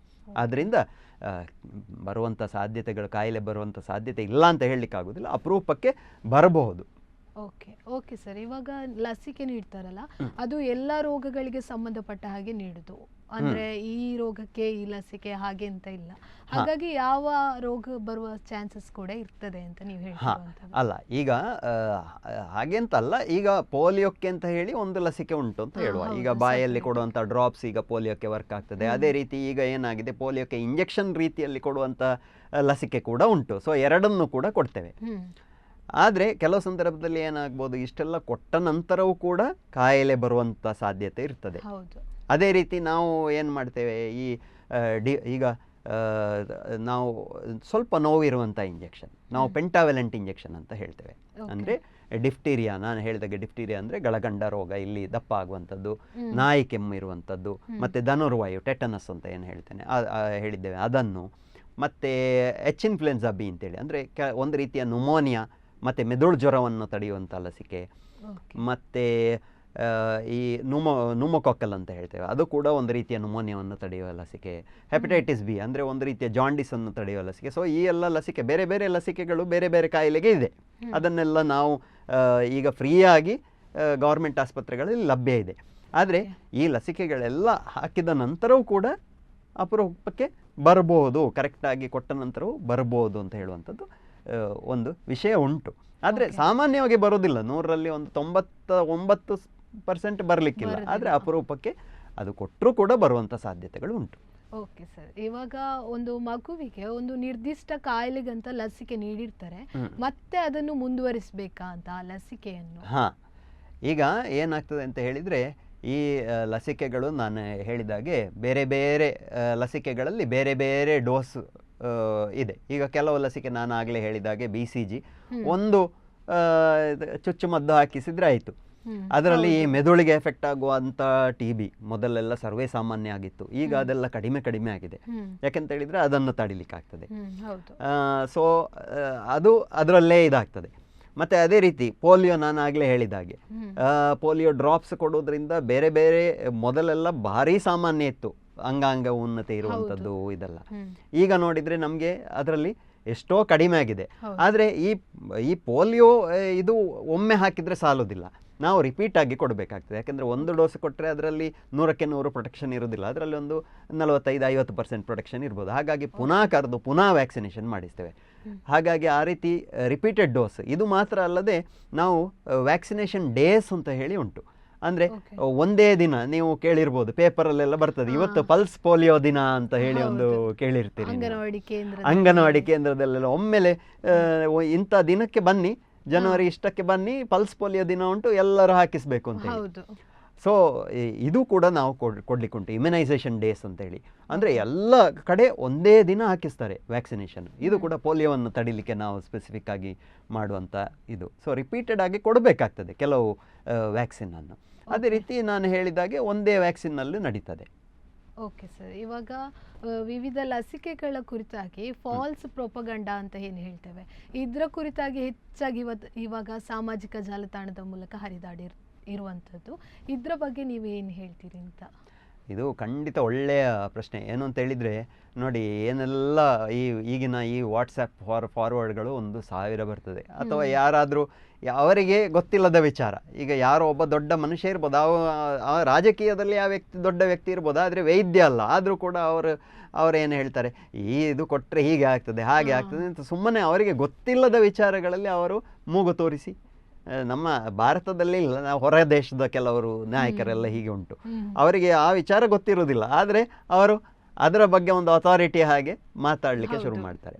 B: ಆದ್ದರಿಂದ ಬರುವಂಥ ಸಾಧ್ಯತೆಗಳು, ಕಾಯಿಲೆ ಬರುವಂಥ ಸಾಧ್ಯತೆ ಇಲ್ಲ ಅಂತ ಹೇಳಲಿಕ್ಕಾಗೋದಿಲ್ಲ, ಅಪರೂಪಕ್ಕೆ ಬರಬಹುದು.
A: Okay okay sir. ಇವಾಗ ಲಸಿಕೆ ನೀಡ್ತಾರಲ್ಲ, ಅದು ಎಲ್ಲ ರೋಗಗಳಿಗೆ ಸಂಬಂಧಪಟ್ಟ ಹಾಗೆ ನೀಡುದು, ಅಂದ್ರೆ ಈ ರೋಗಕ್ಕೆ ಈ ಲಸಿಕೆ ಹಾಗೆ ಅಂತ ಇಲ್ಲ. ಹಾಗಾಗಿ ಯಾವ ರೋಗ ಬರುವ ಚಾನ್ಸಸ್ ಕೂಡ ಇರ್ತದೆ ಅಂತ ನೀವು ಹೇಳ್ತೀರಾ?
B: ಅಲ್ಲ, ಈಗ ಹಾಗೆಂತಲ್ಲ, ಈಗ ಪೋಲಿಯೋಕ್ಕೆ ಅಂತ ಹೇಳಿ ಒಂದು ಲಸಿಕೆ ಉಂಟು ಅಂತ ಹೇಳುವ. ಈಗ ಬಾಯಲ್ಲಿ ಕೊಡುವಂಥ ಡ್ರಾಪ್ಸ್ ಈಗ ಪೋಲಿಯೋಕ್ಕೆ ವರ್ಕ್ ಆಗ್ತದೆ. ಅದೇ ರೀತಿ ಈಗ ಏನಾಗಿದೆ, ಪೋಲಿಯೋಕ್ಕೆ ಇಂಜೆಕ್ಷನ್ ರೀತಿಯಲ್ಲಿ ಕೊಡುವಂಥ ಲಸಿಕೆ ಕೂಡ ಉಂಟು. ಸೊ ಎರಡನ್ನು ಕೂಡ ಕೊಡ್ತೇವೆ. ಆದರೆ ಕೆಲವು ಸಂದರ್ಭದಲ್ಲಿ ಏನಾಗ್ಬೋದು, ಇಷ್ಟೆಲ್ಲ ಕೊಟ್ಟ ನಂತರವೂ ಕೂಡ ಕಾಯಿಲೆ ಬರುವಂಥ ಸಾಧ್ಯತೆ ಇರ್ತದೆ. ಅದೇ ರೀತಿ ನಾವು ಏನು ಮಾಡ್ತೇವೆ, ಈಗ ನಾವು ಸ್ವಲ್ಪ ನೋವಿರುವಂಥ ಇಂಜೆಕ್ಷನ್ ನಾವು ಪೆಂಟಾವೆಲೆಂಟ್ ಇಂಜೆಕ್ಷನ್ ಅಂತ ಹೇಳ್ತೇವೆ. ಅಂದರೆ ಡಿಫ್ಟೀರಿಯಾ, ನಾನು ಹೇಳಿದಾಗೆ ಡಿಫ್ಟೀರಿಯಾ ಅಂದರೆ ಗಳಗಂಡ ರೋಗ, ಇಲ್ಲಿ ದಪ್ಪ ಆಗುವಂಥದ್ದು, ನಾಯಿ ಕೆಮ್ಮು ಇರುವಂಥದ್ದು, ಮತ್ತು ಧನುರ್ವಾಯು ಟೆಟನಸ್ ಅಂತ ಏನು ಹೇಳ್ತೇನೆ ಹೇಳಿದ್ದೇವೆ ಅದನ್ನು, ಮತ್ತು ಎಚ್ ಇನ್ಫ್ಲುಯೆನ್ಸಾ ಬಿ ಅಂತೇಳಿ ಅಂದರೆ ಒಂದು ರೀತಿಯ ನ್ಯುಮೋನಿಯಾ ಮತ್ತು ಮೆದುಳು ಜ್ವರವನ್ನು ತಡೆಯುವಂಥ ಲಸಿಕೆ, ಮತ್ತು ಈ ನ್ಯೂಮೋಕಾಕಲ್ ಅಂತ ಹೇಳ್ತೇವೆ, ಅದು ಕೂಡ ಒಂದು ರೀತಿಯ ನ್ಯುಮೋನಿಯಾವನ್ನು ತಡೆಯುವ ಲಸಿಕೆ, ಹೆಪಟೈಟಿಸ್ ಬಿ ಅಂದರೆ ಒಂದು ರೀತಿಯ ಜಾಂಡಿಸನ್ನು ತಡೆಯುವ ಲಸಿಕೆ. ಸೊ ಈ ಎಲ್ಲ ಲಸಿಕೆ, ಬೇರೆ ಬೇರೆ ಲಸಿಕೆಗಳು ಬೇರೆ ಬೇರೆ ಕಾಯಿಲೆಗೆ ಇದೆ. ಅದನ್ನೆಲ್ಲ ನಾವು ಈಗ ಫ್ರೀಯಾಗಿ ಗೌರ್ಮೆಂಟ್ ಆಸ್ಪತ್ರೆಗಳಲ್ಲಿ ಲಭ್ಯ ಇದೆ. ಆದರೆ ಈ ಲಸಿಕೆಗಳೆಲ್ಲ ಹಾಕಿದ ನಂತರವೂ ಕೂಡ ಅಪರೂಪಕ್ಕೆ ಬರ್ಬೋದು, ಕರೆಕ್ಟಾಗಿ ಕೊಟ್ಟ ನಂತರವೂ ಬರ್ಬೋದು ಅಂತ ಹೇಳುವಂಥದ್ದು ಒಂದು ವಿಷಯ ಉಂಟು. ಆದರೆ ಸಾಮಾನ್ಯವಾಗಿ ಬರೋದಿಲ್ಲ, 100ರಲ್ಲಿ ಒಂದು 99% ಬರಲಿಕ್ಕಿಲ್ಲ. ಆದರೆ ಅಪರೂಪಕ್ಕೆ ಅದು ಕೊಟ್ಟರೂ ಕೂಡ ಬರುವಂಥ ಸಾಧ್ಯತೆಗಳು ಉಂಟು.
A: Okay sir. ಇವಾಗ ಒಂದು ಮಗುವಿಗೆ ಒಂದು ನಿರ್ದಿಷ್ಟ ಕಾಯಿಲೆಗಂತ ಲಸಿಕೆ ನೀಡಿರ್ತಾರೆ, ಮತ್ತೆ ಅದನ್ನು ಮುಂದುವರಿಸಬೇಕಾ ಅಂತ ಆ ಲಸಿಕೆಯನ್ನು?
B: ಈಗ ಏನಾಗ್ತದೆ ಅಂತ ಹೇಳಿದರೆ, ಈ ಲಸಿಕೆಗಳು ನಾನು ಹೇಳಿದಾಗೆ ಬೇರೆ ಬೇರೆ ಲಸಿಕೆಗಳಲ್ಲಿ ಬೇರೆ ಬೇರೆ ಡೋಸ್ ಇದೆ. ಈಗ ಕೆಲವು ಲಸಿಕೆ ನಾನು ಆಗಲೇ ಹೇಳಿದಾಗೆ BCG ಒಂದು ಚುಚ್ಚುಮದ್ದು ಹಾಕಿಸಿದ್ರೆ ಆಯಿತು. ಅದರಲ್ಲಿ ಈ ಮೆದುಳಿಗೆ ಎಫೆಕ್ಟ್ ಆಗುವಂಥ TB ಮೊದಲೆಲ್ಲ ಸರ್ವೇ ಸಾಮಾನ್ಯ ಆಗಿತ್ತು. ಈಗ ಅದೆಲ್ಲ ಕಡಿಮೆ ಕಡಿಮೆ ಆಗಿದೆ. ಯಾಕೆಂತ ಹೇಳಿದರೆ ಅದನ್ನು ತಡಿಲಿಕ್ಕಾಗ್ತದೆ. ಸೊ ಅದು ಅದರಲ್ಲೇ ಇದಾಗ್ತದೆ. ಮತ್ತು ಅದೇ ರೀತಿ ಪೋಲಿಯೋ, ನಾನು ಆಗಲೇ ಹೇಳಿದಾಗೆ ಪೋಲಿಯೋ ಡ್ರಾಪ್ಸ್ ಕೊಡೋದ್ರಿಂದ ಬೇರೆ ಬೇರೆ, ಮೊದಲೆಲ್ಲ ಭಾರಿ ಸಾಮಾನ್ಯ ಇತ್ತು, ಅಂಗಾಂಗ ಉನ್ನತೆ ಇರುವಂಥದ್ದು ಇದೆಲ್ಲ. ಈಗ ನೋಡಿದರೆ ನಮಗೆ ಅದರಲ್ಲಿ ಎಷ್ಟೋ ಕಡಿಮೆ ಆಗಿದೆ. ಆದರೆ ಈ ಪೋಲಿಯೋ ಇದು ಒಮ್ಮೆ ಹಾಕಿದರೆ ಸಾಲೋದಿಲ್ಲ, ನಾವು ರಿಪೀಟ್ ಆಗಿ ಕೊಡಬೇಕಾಗ್ತದೆ. ಯಾಕೆಂದರೆ ಒಂದು ಡೋಸ್ ಕೊಟ್ಟರೆ ಅದರಲ್ಲಿ 100ಕ್ಕೆ 100 ಪ್ರೊಟೆಕ್ಷನ್ ಇರೋದಿಲ್ಲ, ಅದರಲ್ಲಿ ಒಂದು 45-50% ಪ್ರೊಟೆಕ್ಷನ್ ಇರ್ಬೋದು. ಹಾಗಾಗಿ ಪುನಃ ಕರೆದು ಪುನಃ ವ್ಯಾಕ್ಸಿನೇಷನ್ ಮಾಡಿಸ್ತೇವೆ. ಹಾಗಾಗಿ ಆ ರೀತಿ ರಿಪೀಟೆಡ್ ಡೋಸ್. ಇದು ಮಾತ್ರ ಅಲ್ಲದೆ ನಾವು ವ್ಯಾಕ್ಸಿನೇಷನ್ ಡೇಸ್ ಅಂತ ಹೇಳಿ ಉಂಟು. ಅಂದರೆ ಒಂದೇ ದಿನ, ನೀವು ಕೇಳಿರ್ಬೋದು ಪೇಪರಲ್ಲೆಲ್ಲ ಬರ್ತದೆ, ಇವತ್ತು ಪಲ್ಸ್ ಪೋಲಿಯೋ ದಿನ ಅಂತ ಹೇಳಿ ಒಂದು ಕೇಳಿರ್ತೀರಿ. ಅಂಗನವಾಡಿ ಕೇಂದ್ರದಲ್ಲೆಲ್ಲ ಒಮ್ಮೆಲೆ ಇಂಥ ದಿನಕ್ಕೆ ಬನ್ನಿ, ಜನವರಿ ಇಷ್ಟಕ್ಕೆ ಬನ್ನಿ, ಪಲ್ಸ್ ಪೋಲಿಯೋ ದಿನ ಉಂಟು, ಎಲ್ಲರೂ ಹಾಕಿಸ್ಬೇಕು ಅಂತ ಹೇಳಿ. ಸೊ ಇದು ಕೂಡ ನಾವು ಕೊಡ್ಲಿಕ್ಕುಂಟು, ಇಮ್ಯುನೈಸೇಷನ್ ಡೇಸ್ ಅಂತೇಳಿ. ಅಂದರೆ ಎಲ್ಲ ಕಡೆ ಒಂದೇ ದಿನ ಹಾಕಿಸ್ತಾರೆ ವ್ಯಾಕ್ಸಿನೇಷನ್. ಇದು ಕೂಡ ಪೋಲಿಯೋವನ್ನು ತಡಿಲಿಕ್ಕೆ ನಾವು ಸ್ಪೆಸಿಫಿಕ್ ಆಗಿ ಮಾಡುವಂಥ ಇದು. ಸೊ ರಿಪೀಟೆಡ್ ಆಗಿ ಕೊಡಬೇಕಾಗ್ತದೆ ಕೆಲವು ವ್ಯಾಕ್ಸಿನನ್ನು. ಅದೇ ರೀತಿ ನಾನು ಹೇಳಿದಾಗೆ ಒಂದೇ ವ್ಯಾಕ್ಸಿನ್ನಲ್ಲಿ ನಡೀತದೆ.
A: Okay sir. ಇವಾಗ ವಿವಿಧ ಲಸಿಕೆಗಳ ಕುರಿತಾಗಿ ಫಾಲ್ಸ್ ಪ್ರೊಪಗಂಡ ಅಂತ ಏನು ಹೇಳ್ತೇವೆ, ಇದರ ಕುರಿತಾಗಿ ಹೆಚ್ಚಾಗಿ ಇವಾಗ ಸಾಮಾಜಿಕ ಜಾಲತಾಣದ ಮೂಲಕ ಹರಿದಾಡಿ ಇರುವಂಥದ್ದು, ಇದರ ಬಗ್ಗೆ ನೀವು ಏನು ಹೇಳ್ತೀರಿ ಅಂತ?
B: ಇದು ಖಂಡಿತ ಒಳ್ಳೆಯ ಪ್ರಶ್ನೆ. ಏನು ಅಂತ ಹೇಳಿದರೆ ನೋಡಿ, ಏನೆಲ್ಲ ಈಗಿನ ಈ ವಾಟ್ಸಪ್ ಫಾರ್ವರ್ಡ್ಗಳು 1000 ಬರ್ತದೆ. ಅಥವಾ ಯಾರಾದರೂ ಅವರಿಗೆ ಗೊತ್ತಿಲ್ಲದ ವಿಚಾರ, ಈಗ ಯಾರೋ ಒಬ್ಬ ದೊಡ್ಡ ಮನುಷ್ಯ ಇರ್ಬೋದು, ಆ ರಾಜಕೀಯದಲ್ಲಿ ಆ ವ್ಯಕ್ತಿ ದೊಡ್ಡ ವ್ಯಕ್ತಿ ಇರ್ಬೋದು, ಆದರೆ ವೈದ್ಯ ಅಲ್ಲ, ಆದರೂ ಕೂಡ ಅವರೇನು ಹೇಳ್ತಾರೆ, ಇದು ಕೊಟ್ಟರೆ ಹೀಗೆ ಆಗ್ತದೆ ಹಾಗೆ ಆಗ್ತದೆ ಅಂತ ಸುಮ್ಮನೆ ಅವರಿಗೆ ಗೊತ್ತಿಲ್ಲದ ವಿಚಾರಗಳಲ್ಲಿ ಅವರು ಮೂಗು ತೋರಿಸಿ, ನಮ್ಮ ಭಾರತದಲ್ಲಿ ಇಲ್ಲ, ನಾವು ಹೊರ ದೇಶದ ಕೆಲವರು ನಾಯಕರೆಲ್ಲ ಹೀಗೆ ಉಂಟು, ಅವರಿಗೆ ಆ ವಿಚಾರ ಗೊತ್ತಿರೋದಿಲ್ಲ, ಆದರೆ ಅವರು ಅದರ ಬಗ್ಗೆ ಒಂದು ಅಥಾರಿಟಿ ಹಾಗೆ ಮಾತಾಡಲಿಕ್ಕೆ ಶುರು ಮಾಡ್ತಾರೆ.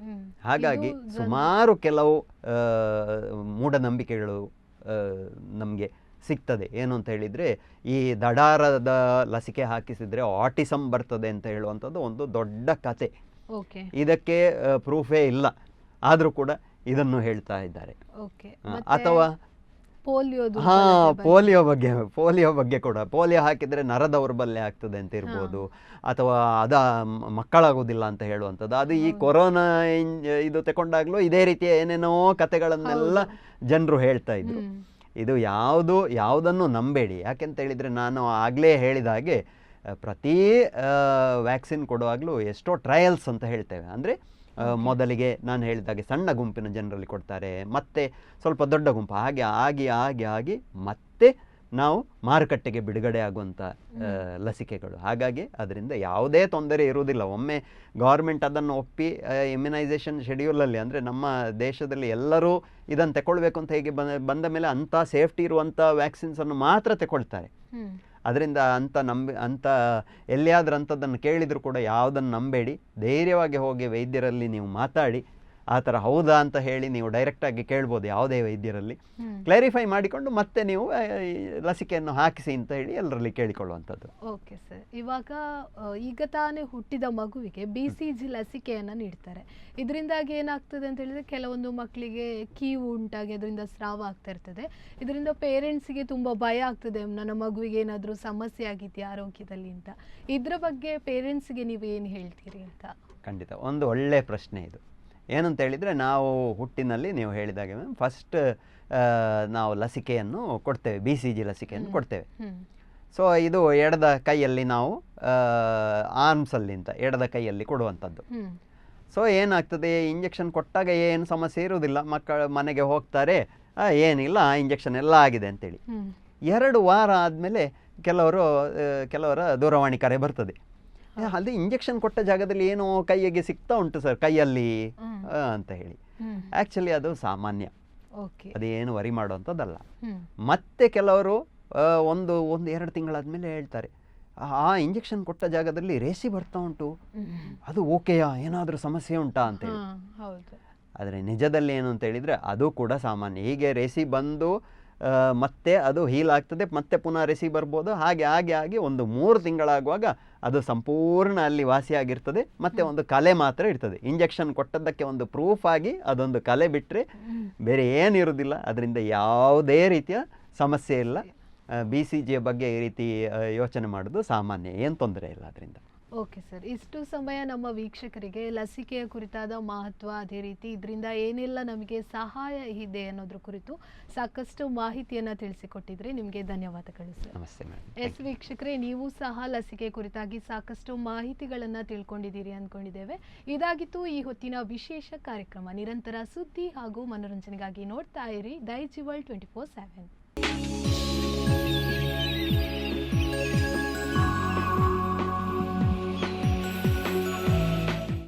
B: ಹಾಗಾಗಿ ಸುಮಾರು ಕೆಲವು ಮೂಢನಂಬಿಕೆಗಳು ನಮಗೆ ಸಿಗ್ತದೆ. ಏನು ಅಂತ ಹೇಳಿದರೆ, ಈ ದಡಾರದ ಲಸಿಕೆ ಹಾಕಿಸಿದರೆ ಆಟಿಸಮ್ ಬರ್ತದೆ ಅಂತ ಹೇಳುವಂಥದ್ದು ಒಂದು ದೊಡ್ಡ ಕತೆ. ಇದಕ್ಕೆ ಪ್ರೂಫೇ ಇಲ್ಲ, ಆದರೂ ಕೂಡ ಇದನ್ನು ಹೇಳ್ತಾ ಇದ್ದಾರೆ. ಅಥವಾ ಪೋಲಿಯೋ ಬಗ್ಗೆ ಕೂಡ, ಪೋಲಿಯೋ ಹಾಕಿದರೆ ನರ ದೌರ್ಬಲ್ಯ ಆಗ್ತದೆ ಅಂತ ಇರ್ಬೋದು, ಅಥವಾ ಮಕ್ಕಳಾಗೋದಿಲ್ಲ ಅಂತ ಹೇಳುವಂಥದ್ದು. ಅದು ಈ ಕೊರೋನಾ ಇದು ತಗೊಂಡಾಗ್ಲೂ ಇದೇ ರೀತಿಯ ಏನೇನೋ ಕತೆಗಳನ್ನೆಲ್ಲ ಜನರು ಹೇಳ್ತಾ ಇದ್ರು. ಇದು ಯಾವುದನ್ನು ನಂಬೇಡಿ. ಯಾಕೆಂತ ಹೇಳಿದರೆ, ನಾನು ಆಗಲೇ ಹೇಳಿದ ಹಾಗೆ ಪ್ರತಿ ವ್ಯಾಕ್ಸಿನ್ ಕೊಡುವಾಗಲೂ ಎಷ್ಟೋ ಟ್ರಯಲ್ಸ್ ಅಂತ ಹೇಳ್ತೇವೆ. ಅಂದರೆ ಮೊದಲಿಗೆ ನಾನು ಹೇಳಿದಾಗೆ ಸಣ್ಣ ಗುಂಪಿನ ಜನರಲ್ಲಿ ಕೊಡ್ತಾರೆ, ಮತ್ತೆ ಸ್ವಲ್ಪ ದೊಡ್ಡ ಗುಂಪು, ಹಾಗೆ ಆಗಿ ಆಗಿ ಆಗಿ ಮತ್ತೆ ನಾವು ಮಾರುಕಟ್ಟೆಗೆ ಬಿಡುಗಡೆ ಆಗುವಂಥ ಲಸಿಕೆಗಳು. ಹಾಗಾಗಿ ಅದರಿಂದ ಯಾವುದೇ ತೊಂದರೆ ಇರುವುದಿಲ್ಲ. ಒಮ್ಮೆ ಗೌರ್ಮೆಂಟ್ ಅದನ್ನು ಒಪ್ಪಿ ಇಮ್ಯುನೈಸೇಷನ್ ಶೆಡ್ಯೂಲಲ್ಲಿ, ಅಂದರೆ ನಮ್ಮ ದೇಶದಲ್ಲಿ ಎಲ್ಲರೂ ಇದನ್ನು ತಗೊಳ್ಬೇಕು ಅಂತ ಹೇಗೆ ಬಂದ ಮೇಲೆ ಅಂಥ ಸೇಫ್ಟಿ ಇರುವಂಥ ವ್ಯಾಕ್ಸಿನ್ಸನ್ನು ಮಾತ್ರ ತಗೊಳ್ತಾರೆ. ಅದರಿಂದ ಅಂಥ ಎಲ್ಲಿಯಾದರೂ ಅಂಥದ್ದನ್ನು ಕೇಳಿದರೂ ಕೂಡ ಯಾವುದನ್ನು ನಂಬೇಡಿ, ಧೈರ್ಯವಾಗಿ ಹೋಗಿ ವೈದ್ಯರಲ್ಲಿ ನೀವು ಮಾತಾಡಿ. ಆ ಥರ ಹೌದಾ ಅಂತ ಹೇಳಿ ನೀವು ಡೈರೆಕ್ಟಾಗಿ ಕೇಳ್ಬೋದು ಯಾವುದೇ ವೈದ್ಯರಲ್ಲಿ, ಕ್ಲಾರಿಫೈ ಮಾಡಿಕೊಂಡು ಮತ್ತೆ ನೀವು ಲಸಿಕೆಯನ್ನು ಹಾಕಿಸಿ ಅಂತ ಹೇಳಿ ಎಲ್ಲರಲ್ಲಿ ಕೇಳಿಕೊಳ್ಳುವಂಥದ್ದು.
A: ಓಕೆ ಸರ್, ಇವಾಗ ಈಗ ತಾನೇ ಹುಟ್ಟಿದ ಮಗುವಿಗೆ BCG ಲಸಿಕೆಯನ್ನು ನೀಡ್ತಾರೆ. ಇದರಿಂದಾಗಿ ಏನಾಗ್ತದೆ ಅಂತ ಹೇಳಿದ್ರೆ ಕೆಲವೊಂದು ಮಕ್ಕಳಿಗೆ ಕೀವು ಉಂಟಾಗಿ ಅದರಿಂದ ಸ್ರಾವ ಆಗ್ತಾ ಇರ್ತದೆ. ಇದರಿಂದ ಪೇರೆಂಟ್ಸಿಗೆ ತುಂಬ ಭಯ ಆಗ್ತದೆ, ನನ್ನ ಮಗುವಿಗೆ ಏನಾದರೂ ಸಮಸ್ಯೆ ಆಗಿದೆಯಾ ಆರೋಗ್ಯದಲ್ಲಿ ಅಂತ. ಇದರ ಬಗ್ಗೆ ಪೇರೆಂಟ್ಸ್ಗೆ ನೀವು ಏನು ಹೇಳ್ತೀರಿ ಅಂತ?
B: ಖಂಡಿತ ಒಂದು ಒಳ್ಳೆಯ ಪ್ರಶ್ನೆ ಇದು. ಏನಂತ ಹೇಳಿದರೆ, ನಾವು ಹುಟ್ಟಿನಲ್ಲಿ ನೀವು ಹೇಳಿದಾಗೆ ಫಸ್ಟ್ ನಾವು ಲಸಿಕೆಯನ್ನು ಕೊಡ್ತೇವೆ, BCG ಲಸಿಕೆಯನ್ನು ಕೊಡ್ತೇವೆ. ಸೊ ಇದು ಎಡದ ಕೈಯಲ್ಲಿ ನಾವು ಆರ್ಮ್ಸಲ್ಲಿಂದ ಎಡದ ಕೈಯಲ್ಲಿ ಕೊಡುವಂಥದ್ದು. ಸೊ ಏನಾಗ್ತದೆ, ಇಂಜೆಕ್ಷನ್ ಕೊಟ್ಟಾಗ ಏನು ಸಮಸ್ಯೆ ಇರುವುದಿಲ್ಲ, ಮನೆಗೆ ಹೋಗ್ತಾರೆ, ಏನಿಲ್ಲ ಇಂಜೆಕ್ಷನ್ ಎಲ್ಲ ಆಗಿದೆ ಅಂತೇಳಿ. 2 ವಾರ ಆದಮೇಲೆ ಕೆಲವರ ದೂರವಾಣಿ ಕರೆ ಬರ್ತದೆ, ಅಲ್ಲಿ ಇಂಜೆಕ್ಷನ್ ಕೊಟ್ಟ ಜಾಗದಲ್ಲಿ ಏನೋ ಕೈಗೆ ಸಿಗ್ತಾ ಉಂಟು ಸರ್ ಕೈಯಲ್ಲಿ ಅಂತ ಹೇಳಿ. ಆ್ಯಕ್ಚುಲಿ ಅದು ಸಾಮಾನ್ಯ, ಅದೇನು ವರಿ ಮಾಡುವಂಥದ್ದಲ್ಲ. ಮತ್ತೆ ಕೆಲವರು ಒಂದು 2 ತಿಂಗಳಾದ್ಮೇಲೆ ಹೇಳ್ತಾರೆ, ಆ ಇಂಜೆಕ್ಷನ್ ಕೊಟ್ಟ ಜಾಗದಲ್ಲಿ ರೇಸಿ ಬರ್ತಾ ಉಂಟು, ಅದು ಓಕೆಯಾ, ಏನಾದರೂ ಸಮಸ್ಯೆ ಉಂಟಾ ಅಂತ ಹೇಳಿ. ಆದರೆ ನಿಜದಲ್ಲಿ ಏನು ಅಂತ ಹೇಳಿದರೆ ಅದು ಕೂಡ ಸಾಮಾನ್ಯ. ಹೀಗೆ ರೇಸಿ ಬಂದು ಮತ್ತೆ ಅದು ಹೀಲ್ ಆಗ್ತದೆ, ಮತ್ತೆ ಪುನಃ ರೆಸಿ ಬರ್ಬೋದು. ಹಾಗೆ ಹಾಗೆ ಆಗಿ ಒಂದು 3 ತಿಂಗಳಾಗುವಾಗ ಅದು ಸಂಪೂರ್ಣ ಅಲ್ಲಿ ವಾಸಿಯಾಗಿರ್ತದೆ. ಮತ್ತೆ ಒಂದು ಕಲೆ ಮಾತ್ರ ಇರ್ತದೆ. ಇಂಜೆಕ್ಷನ್ ಕೊಟ್ಟದ್ದಕ್ಕೆ ಒಂದು ಪ್ರೂಫ್ ಆಗಿ ಅದೊಂದು ಕಲೆ ಬಿಟ್ಟರೆ ಬೇರೆ ಏನಿರೋದಿಲ್ಲ. ಅದರಿಂದ ಯಾವುದೇ ರೀತಿಯ ಸಮಸ್ಯೆ ಇಲ್ಲ. BCGಯ ಬಗ್ಗೆ ಈ ರೀತಿ ಯೋಚನೆ ಮಾಡೋದು ಸಾಮಾನ್ಯ, ಏನು ತೊಂದರೆ ಇಲ್ಲ ಅದರಿಂದ.
A: ಓಕೆ ಸರ್, ಇಷ್ಟು ಸಮಯ ನಮ್ಮ ವೀಕ್ಷಕರಿಗೆ ಲಸಿಕೆಯ ಕುರಿತಾದ ಮಹತ್ವ, ಅದೇ ರೀತಿ ಇದರಿಂದ ಏನೆಲ್ಲ ನಮಗೆ ಸಹಾಯ ಇದೆ ಅನ್ನೋದ್ರ ಕುರಿತು ಸಾಕಷ್ಟು ಮಾಹಿತಿಯನ್ನು ತಿಳಿಸಿಕೊಟ್ಟಿದ್ರೆ ನಿಮಗೆ ಧನ್ಯವಾದಗಳು ಸರ್.
B: ನಮಸ್ತೆ ಮೇಡಮ್.
A: ಎಸ್ ವೀಕ್ಷಕರೇ, ನೀವು ಸಹ ಲಸಿಕೆ ಕುರಿತಾಗಿ ಸಾಕಷ್ಟು ಮಾಹಿತಿಗಳನ್ನು ತಿಳ್ಕೊಂಡಿದ್ದೀರಿ ಅಂದ್ಕೊಂಡಿದ್ದೇವೆ. ಇದಾಗಿತ್ತು ಈ ಹೊತ್ತಿನ ವಿಶೇಷ ಕಾರ್ಯಕ್ರಮ. ನಿರಂತರ ಸುದ್ದಿ ಹಾಗೂ ಮನೋರಂಜನೆಗಾಗಿ ನೋಡ್ತಾ ಇರಿ ದೈಜ್ ವರ್ಲ್ಡ್ 24/7.